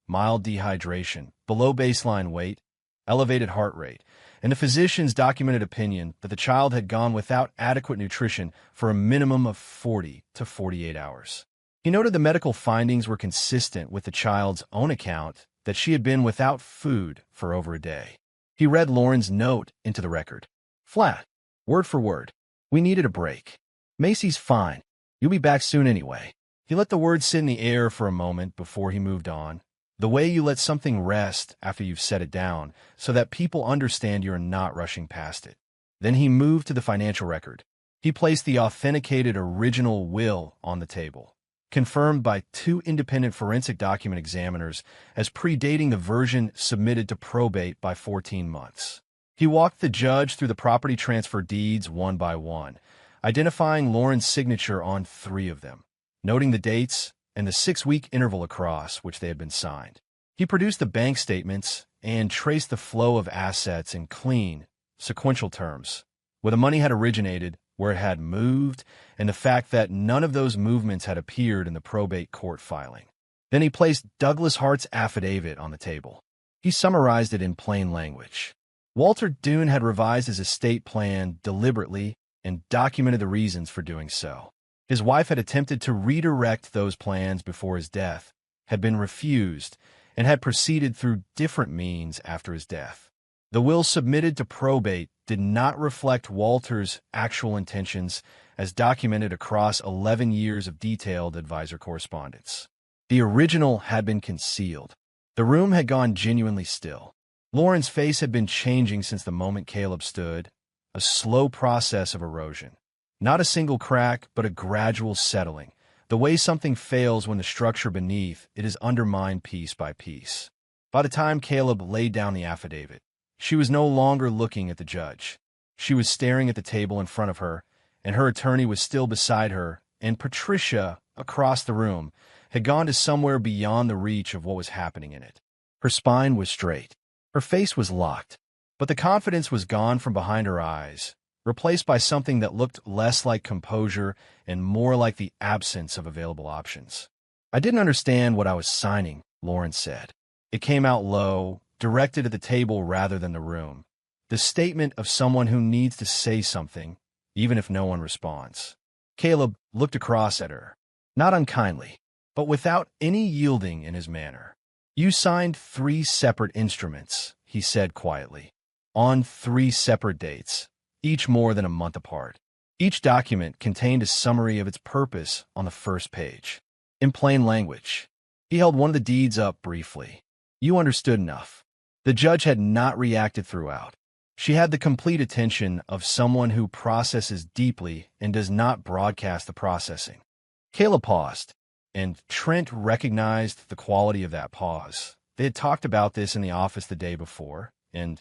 mild dehydration, below baseline weight, elevated heart rate, and the physician's documented opinion that the child had gone without adequate nutrition for a minimum of 40 to 48 hours. He noted the medical findings were consistent with the child's own account that she had been without food for over a day. He read Lauren's note into the record. Flat, word for word. We needed a break. Macy's fine. You'll be back soon anyway. He let the words sit in the air for a moment before he moved on. The way you let something rest after you've set it down so that people understand you're not rushing past it. Then he moved to the financial record. He placed the authenticated original will on the table, confirmed by 2 independent forensic document examiners as predating the version submitted to probate by 14 months. He walked the judge through the property transfer deeds one by one, identifying Lauren's signature on 3 of them, noting the dates and the 6-week interval across which they had been signed. He produced the bank statements and traced the flow of assets in clean, sequential terms, where the money had originated, where it had moved, and the fact that none of those movements had appeared in the probate court filing. Then he placed Douglas Hart's affidavit on the table. He summarized it in plain language. Walter Dune had revised his estate plan deliberately and documented the reasons for doing so. His wife had attempted to redirect those plans before his death, had been refused, and had proceeded through different means after his death. The will submitted to probate did not reflect Walter's actual intentions as documented across 11 years of detailed advisor correspondence. The original had been concealed. The room had gone genuinely still. Lauren's face had been changing since the moment Caleb stood, a slow process of erosion. Not a single crack, but a gradual settling. The way something fails when the structure beneath it is undermined piece by piece. By the time Caleb laid down the affidavit, she was no longer looking at the judge. She was staring at the table in front of her, and her attorney was still beside her, and Patricia, across the room, had gone to somewhere beyond the reach of what was happening in it. Her spine was straight. Her face was locked, but the confidence was gone from behind her eyes, replaced by something that looked less like composure and more like the absence of available options. "I didn't understand what I was signing," Lauren said. It came out low, directed at the table rather than the room. The statement of someone who needs to say something, even if no one responds. Caleb looked across at her, not unkindly, but without any yielding in his manner. "You signed 3 separate instruments," he said quietly, "on 3 separate dates, each more than a month apart. Each document contained a summary of its purpose on the first page. In plain language." He held one of the deeds up briefly. "You understood enough." The judge had not reacted throughout. She had the complete attention of someone who processes deeply and does not broadcast the processing. Caleb paused, and Trent recognized the quality of that pause. They had talked about this in the office the day before, and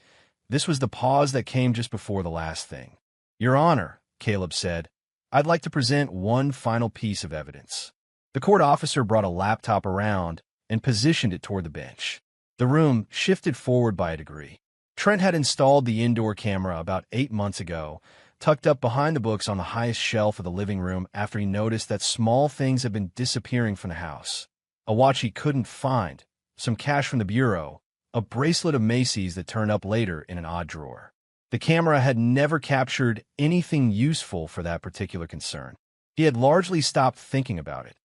this was the pause that came just before the last thing. "Your Honor," Caleb said, "I'd like to present one final piece of evidence." The court officer brought a laptop around and positioned it toward the bench. The room shifted forward by a degree. Trent had installed the indoor camera about 8 months ago, tucked up behind the books on the highest shelf of the living room after he noticed that small things had been disappearing from the house. A watch he couldn't find, some cash from the bureau, a bracelet of Macy's that turned up later in an odd drawer. The camera had never captured anything useful for that particular concern. He had largely stopped thinking about it,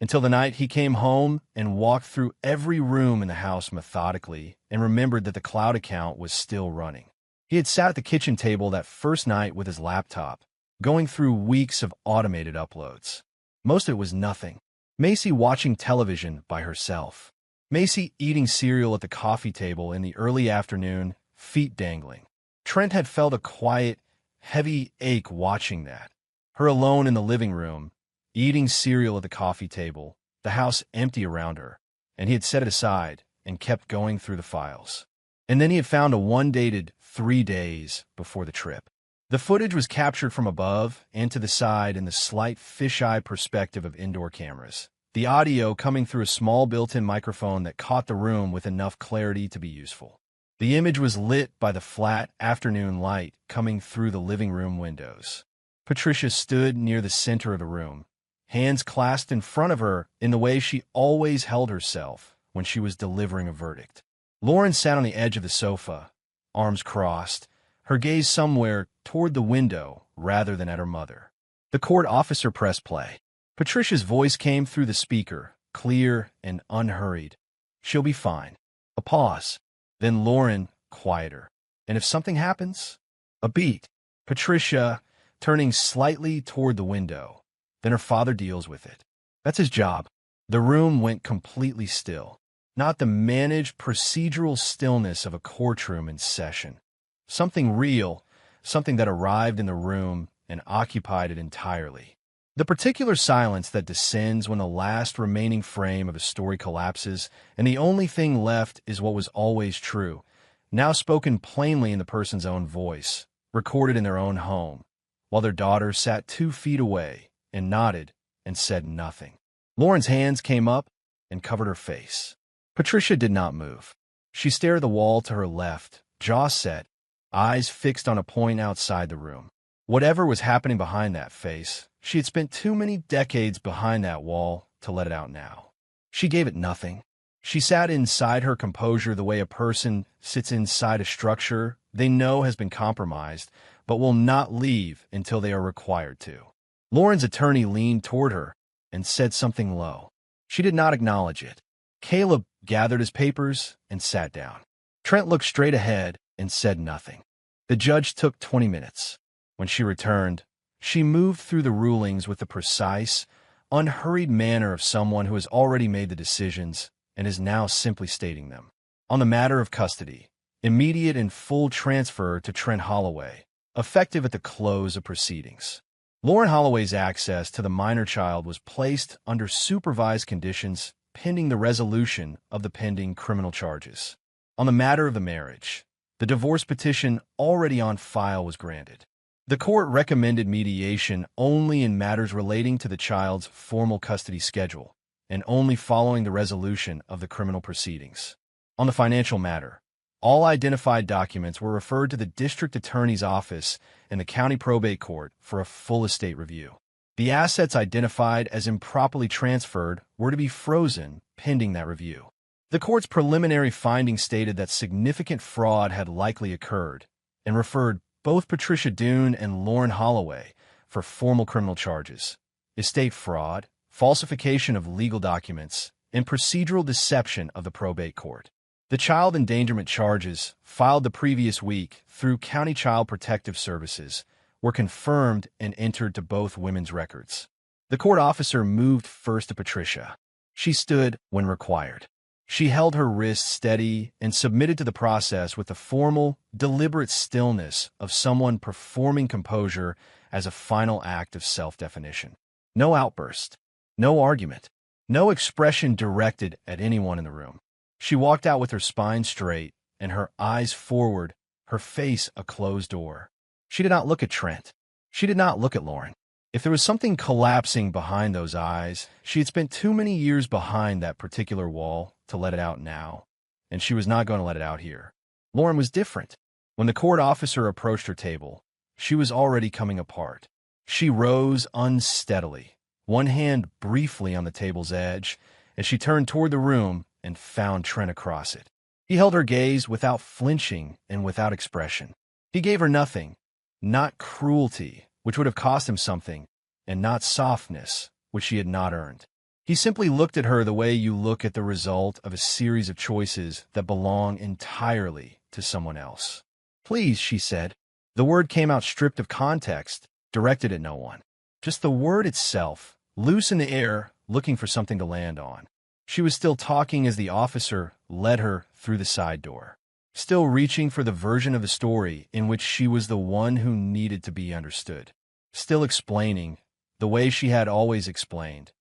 until the night he came home and walked through every room in the house methodically and remembered that the cloud account was still running. He had sat at the kitchen table that first night with his laptop, going through weeks of automated uploads. Most of it was nothing. Macy watching television by herself. Macy eating cereal at the coffee table in the early afternoon, feet dangling. Trent had felt a quiet, heavy ache watching that. Her alone in the living room, eating cereal at the coffee table, the house empty around her, and he had set it aside and kept going through the files. And then he had found a one dated 3 days before the trip. The footage was captured from above and to the side in the slight fisheye perspective of indoor cameras, the audio coming through a small built-in microphone that caught the room with enough clarity to be useful. The image was lit by the flat afternoon light coming through the living room windows. Patricia stood near the center of the room, hands clasped in front of her in the way she always held herself when she was delivering a verdict. Lauren sat on the edge of the sofa, arms crossed, her gaze somewhere toward the window rather than at her mother. The court officer pressed play. Patricia's voice came through the speaker, clear and unhurried. "She'll be fine." A pause. Then Lauren, quieter. "And if something happens?" A beat. Patricia, turning slightly toward the window. "Then her father deals with it. That's his job." The room went completely still. Not the managed procedural stillness of a courtroom in session. Something real, something that arrived in the room and occupied it entirely. The particular silence that descends when the last remaining frame of a story collapses and the only thing left is what was always true, now spoken plainly in the person's own voice, recorded in their own home, while their daughter sat 2 feet away and nodded and said nothing. Lauren's hands came up and covered her face. Patricia did not move. She stared at the wall to her left, jaw set, eyes fixed on a point outside the room. Whatever was happening behind that face, she had spent too many decades behind that wall to let it out now. She gave it nothing. She sat inside her composure the way a person sits inside a structure they know has been compromised, but will not leave until they are required to. Lauren's attorney leaned toward her and said something low. She did not acknowledge it. Caleb gathered his papers, and sat down. Trent looked straight ahead and said nothing. The judge took 20 minutes. When she returned, she moved through the rulings with the precise, unhurried manner of someone who has already made the decisions and is now simply stating them. On the matter of custody, immediate and full transfer to Trent Holloway, effective at the close of proceedings. Lauren Holloway's access to the minor child was placed under supervised conditions pending the resolution of the pending criminal charges. On the matter of the marriage, the divorce petition already on file was granted. The court recommended mediation only in matters relating to the child's formal custody schedule and only following the resolution of the criminal proceedings. On the financial matter, all identified documents were referred to the district attorney's office and the county probate court for a full estate review. The assets identified as improperly transferred were to be frozen pending that review. The court's preliminary findings stated that significant fraud had likely occurred and referred both Patricia Doon and Lauren Holloway for formal criminal charges: estate fraud, falsification of legal documents, and procedural deception of the probate court. The child endangerment charges, filed the previous week through County Child Protective Services, were confirmed and entered to both women's records. The court officer moved first to Patricia. She stood when required. She held her wrists steady and submitted to the process with the formal, deliberate stillness of someone performing composure as a final act of self-definition. No outburst, no argument, no expression directed at anyone in the room. She walked out with her spine straight and her eyes forward, her face a closed door. She did not look at Trent. She did not look at Lauren. If there was something collapsing behind those eyes, she had spent too many years behind that particular wall to let it out now, and she was not going to let it out here. Lauren was different. When the court officer approached her table, she was already coming apart. She rose unsteadily, one hand briefly on the table's edge, as she turned toward the room and found Trent across it. He held her gaze without flinching and without expression. He gave her nothing, not cruelty, which would have cost him something, and not softness, which she had not earned. He simply looked at her the way you look at the result of a series of choices that belong entirely to someone else. "Please," she said. The word came out stripped of context, directed at no one. Just the word itself, loose in the air, looking for something to land on. She was still talking as the officer led her through the side door, still reaching for the version of the story in which she was the one who needed to be understood, still explaining the way she had always explained,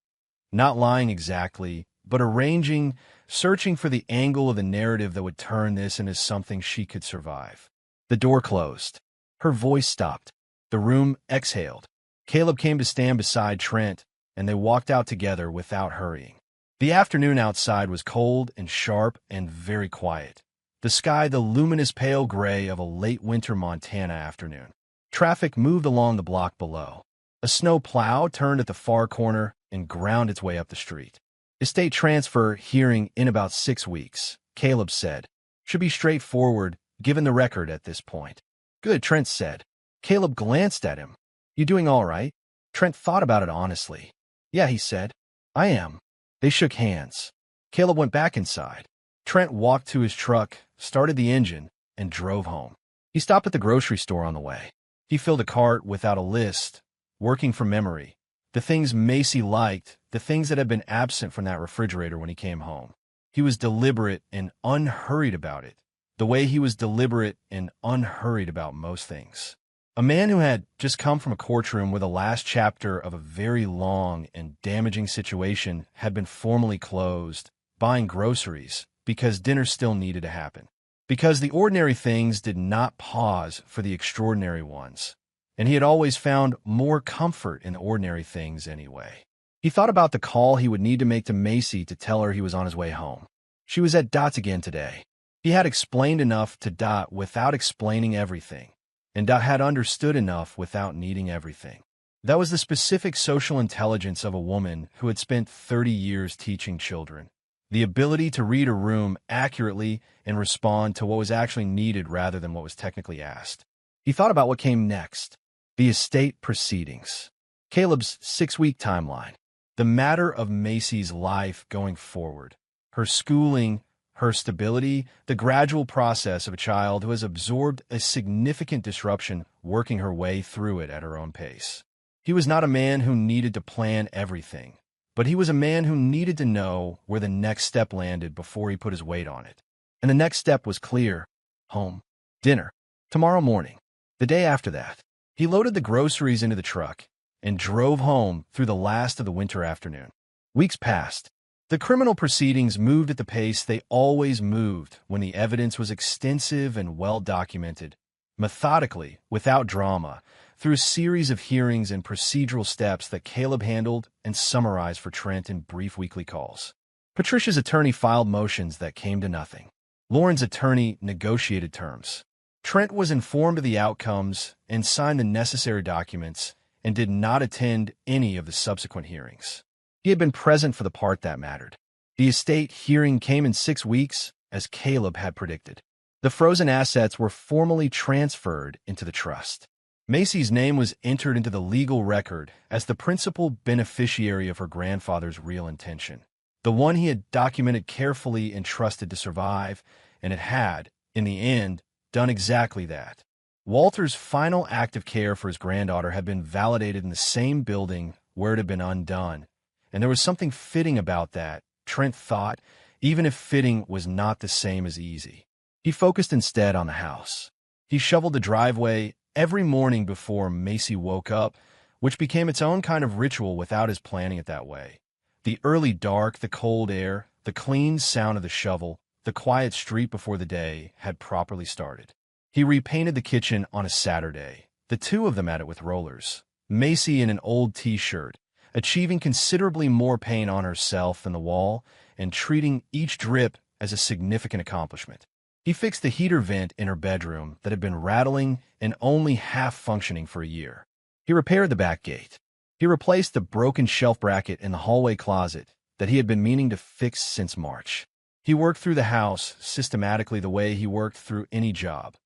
not lying exactly, but arranging, searching for the angle of the narrative that would turn this into something she could survive. The door closed. Her voice stopped. The room exhaled. Caleb came to stand beside Trent, and they walked out together without hurrying. The afternoon outside was cold and sharp and very quiet. The sky the luminous pale gray of a late winter Montana afternoon. Traffic moved along the block below. A snow plow turned at the far corner and ground its way up the street. "Estate transfer hearing in about 6 weeks," Caleb said. "Should be straightforward, given the record at this point." "Good," Trent said. Caleb glanced at him. "You doing all right?" Trent thought about it honestly. "Yeah," he said. "I am." They shook hands. Caleb went back inside. Trent walked to his truck, started the engine, and drove home. He stopped at the grocery store on the way. He filled a cart without a list, working from memory. The things Macy liked, the things that had been absent from that refrigerator when he came home. He was deliberate and unhurried about it, the way he was deliberate and unhurried about most things. A man who had just come from a courtroom where the last chapter of a very long and damaging situation had been formally closed, buying groceries, because dinner still needed to happen. Because the ordinary things did not pause for the extraordinary ones, and he had always found more comfort in the ordinary things anyway. He thought about the call he would need to make to Macy to tell her he was on his way home. She was at Dot's again today. He had explained enough to Dot without explaining everything, and Dot had understood enough without needing everything. That was the specific social intelligence of a woman who had spent 30 years teaching children. The ability to read a room accurately and respond to what was actually needed rather than what was technically asked. He thought about what came next. The estate proceedings. Caleb's 6-week timeline. The matter of Macy's life going forward. her schooling, her stability, the gradual process of a child who has absorbed a significant disruption, working her way through it at her own pace. He was not a man who needed to plan everything, but he was a man who needed to know where the next step landed before he put his weight on it. And the next step was clear: home, dinner, tomorrow morning. The day after that, he loaded the groceries into the truck and drove home through the last of the winter afternoon. Weeks passed. The criminal proceedings moved at the pace they always moved when the evidence was extensive and well documented, methodically, without drama, through a series of hearings and procedural steps that Caleb handled and summarized for Trent in brief weekly calls. Patricia's attorney filed motions that came to nothing. Lauren's attorney negotiated terms. Trent was informed of the outcomes and signed the necessary documents and did not attend any of the subsequent hearings. He had been present for the part that mattered. The estate hearing came in 6 weeks, as Caleb had predicted. The frozen assets were formally transferred into the trust. Macy's name was entered into the legal record as the principal beneficiary of her grandfather's real intention, the one he had documented carefully and trusted to survive, and it had, in the end, done exactly that. Walter's final act of care for his granddaughter had been validated in the same building where it had been undone, and there was something fitting about that, Trent thought, even if fitting was not the same as easy. He focused instead on the house. He shoveled the driveway every morning before Macy woke up, which became its own kind of ritual without his planning it that way. The early dark, the cold air, the clean sound of the shovel, the quiet street before the day had properly started. He repainted the kitchen on a Saturday, the two of them at it with rollers, Macy in an old t-shirt, achieving considerably more paint on herself than the wall and treating each drip as a significant accomplishment. He fixed the heater vent in her bedroom that had been rattling and only half functioning for a year. He repaired the back gate. He replaced the broken shelf bracket in the hallway closet that he had been meaning to fix since March. He worked through the house systematically the way he worked through any job.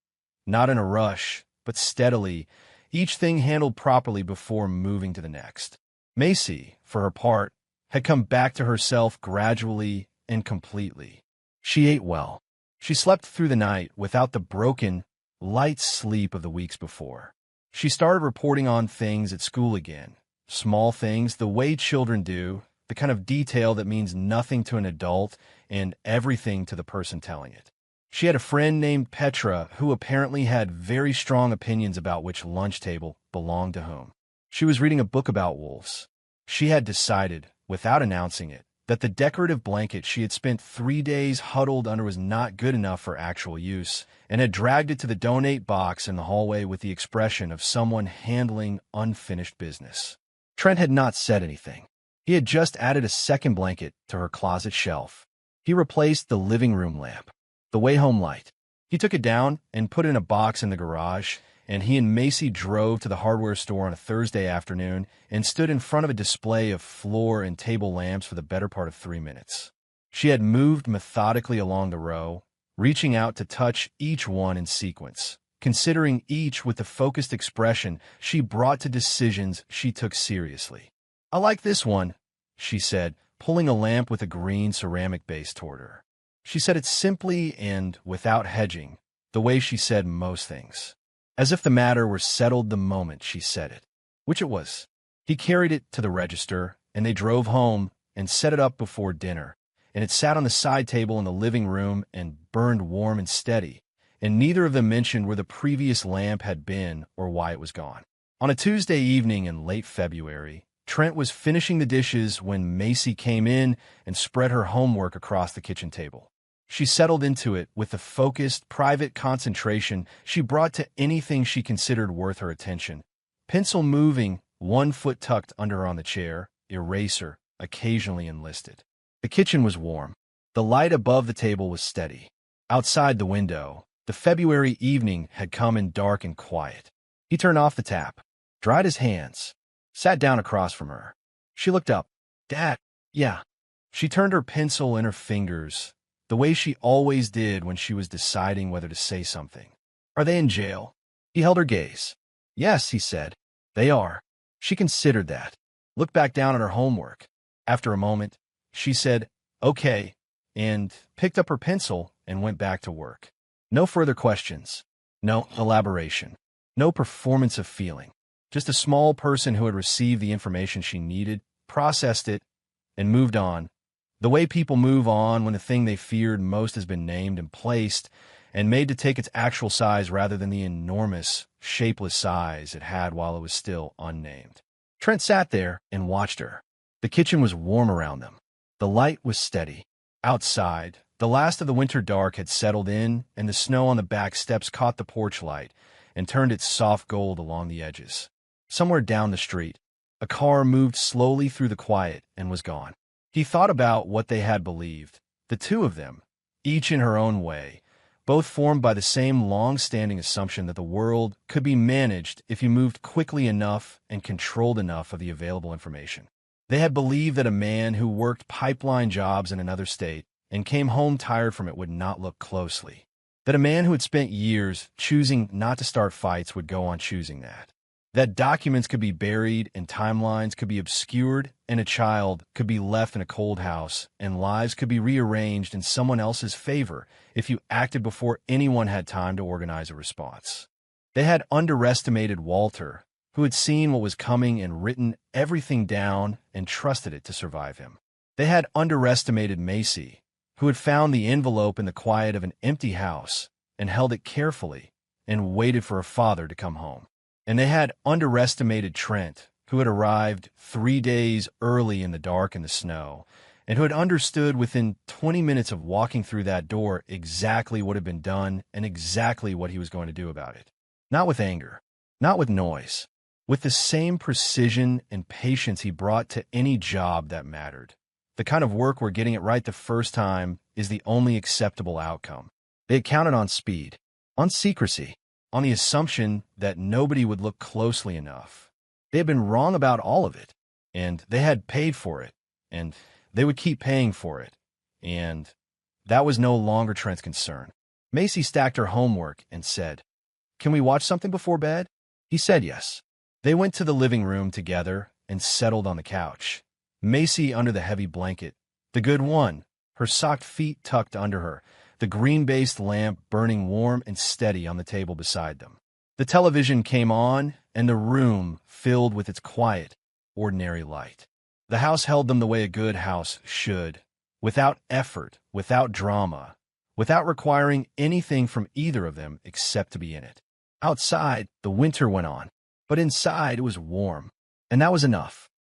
Not in a rush, but steadily, each thing handled properly before moving to the next. Macy, for her part, had come back to herself gradually and completely. She ate well. She slept through the night without the broken, light sleep of the weeks before. She started reporting on things at school again. Small things, the way children do, the kind of detail that means nothing to an adult and everything to the person telling it. She had a friend named Petra who apparently had very strong opinions about which lunch table belonged to whom. She was reading a book about wolves. She had decided, without announcing it, that the decorative blanket she had spent 3 days huddled under was not good enough for actual use, and had dragged it to the donate box in the hallway with the expression of someone handling unfinished business. Trent had not said anything. He had just added a second blanket to her closet shelf. He replaced the living room lamp, the way home light. He took it down and put it in a box in the garage, and he and Macy drove to the hardware store on a Thursday afternoon and stood in front of a display of floor and table lamps for the better part of 3 minutes. She had moved methodically along the row, reaching out to touch each one in sequence, considering each with the focused expression she brought to decisions she took seriously. "I like this one," she said, pulling a lamp with a green ceramic base toward her. She said it simply and without hedging, the way she said most things, as if the matter were settled the moment she said it, which it was. He carried it to the register, and they drove home and set it up before dinner, and it sat on the side table in the living room and burned warm and steady, and neither of them mentioned where the previous lamp had been or why it was gone. On a Tuesday evening in late February, Trent was finishing the dishes when Macy came in and spread her homework across the kitchen table. She settled into it with the focused, private concentration she brought to anything she considered worth her attention. Pencil moving, one foot tucked under her on the chair, eraser occasionally enlisted. The kitchen was warm. The light above the table was steady. Outside the window, the February evening had come in dark and quiet. He turned off the tap, dried his hands, sat down across from her. She looked up. "Dad, yeah." She turned her pencil in her fingers, the way she always did when she was deciding whether to say something. "Are they in jail?" He held her gaze. "Yes," he said. "They are." She considered that, looked back down at her homework. After a moment, she said, "Okay," and picked up her pencil and went back to work. No further questions, no elaboration, no performance of feeling. Just a small person who had received the information she needed, processed it, and moved on. The way people move on when the thing they feared most has been named and placed and made to take its actual size rather than the enormous, shapeless size it had while it was still unnamed. Trent sat there and watched her. The kitchen was warm around them. The light was steady. Outside, the last of the winter dark had settled in, and the snow on the back steps caught the porch light and turned its soft gold along the edges. Somewhere down the street, a car moved slowly through the quiet and was gone. He thought about what they had believed, the two of them, each in her own way, both formed by the same long-standing assumption that the world could be managed if you moved quickly enough and controlled enough of the available information. They had believed that a man who worked pipeline jobs in another state and came home tired from it would not look closely. That a man who had spent years choosing not to start fights would go on choosing that. That documents could be buried and timelines could be obscured and a child could be left in a cold house and lives could be rearranged in someone else's favor if you acted before anyone had time to organize a response. They had underestimated Walter, who had seen what was coming and written everything down and trusted it to survive him. They had underestimated Macy, who had found the envelope in the quiet of an empty house and held it carefully and waited for her father to come home. And they had underestimated Trent, who had arrived 3 days early in the dark and the snow, and who had understood within 20 minutes of walking through that door exactly what had been done and exactly what he was going to do about it. Not with anger, not with noise, with the same precision and patience he brought to any job that mattered. The kind of work where getting it right the first time is the only acceptable outcome. They had counted on speed, on secrecy, on the assumption that nobody would look closely enough. They had been wrong about all of it, and they had paid for it, and they would keep paying for it, and that was no longer Trent's concern. Macy stacked her homework and said, "Can we watch something before bed?" He said yes. They went to the living room together and settled on the couch. Macy under the heavy blanket, the good one, her socked feet tucked under her, the green-based lamp burning warm and steady on the table beside them. The television came on, and the room filled with its quiet, ordinary light. The house held them the way a good house should, without effort, without drama, without requiring anything from either of them except to be in it. Outside, the winter went on, but inside it was warm, and that was enough.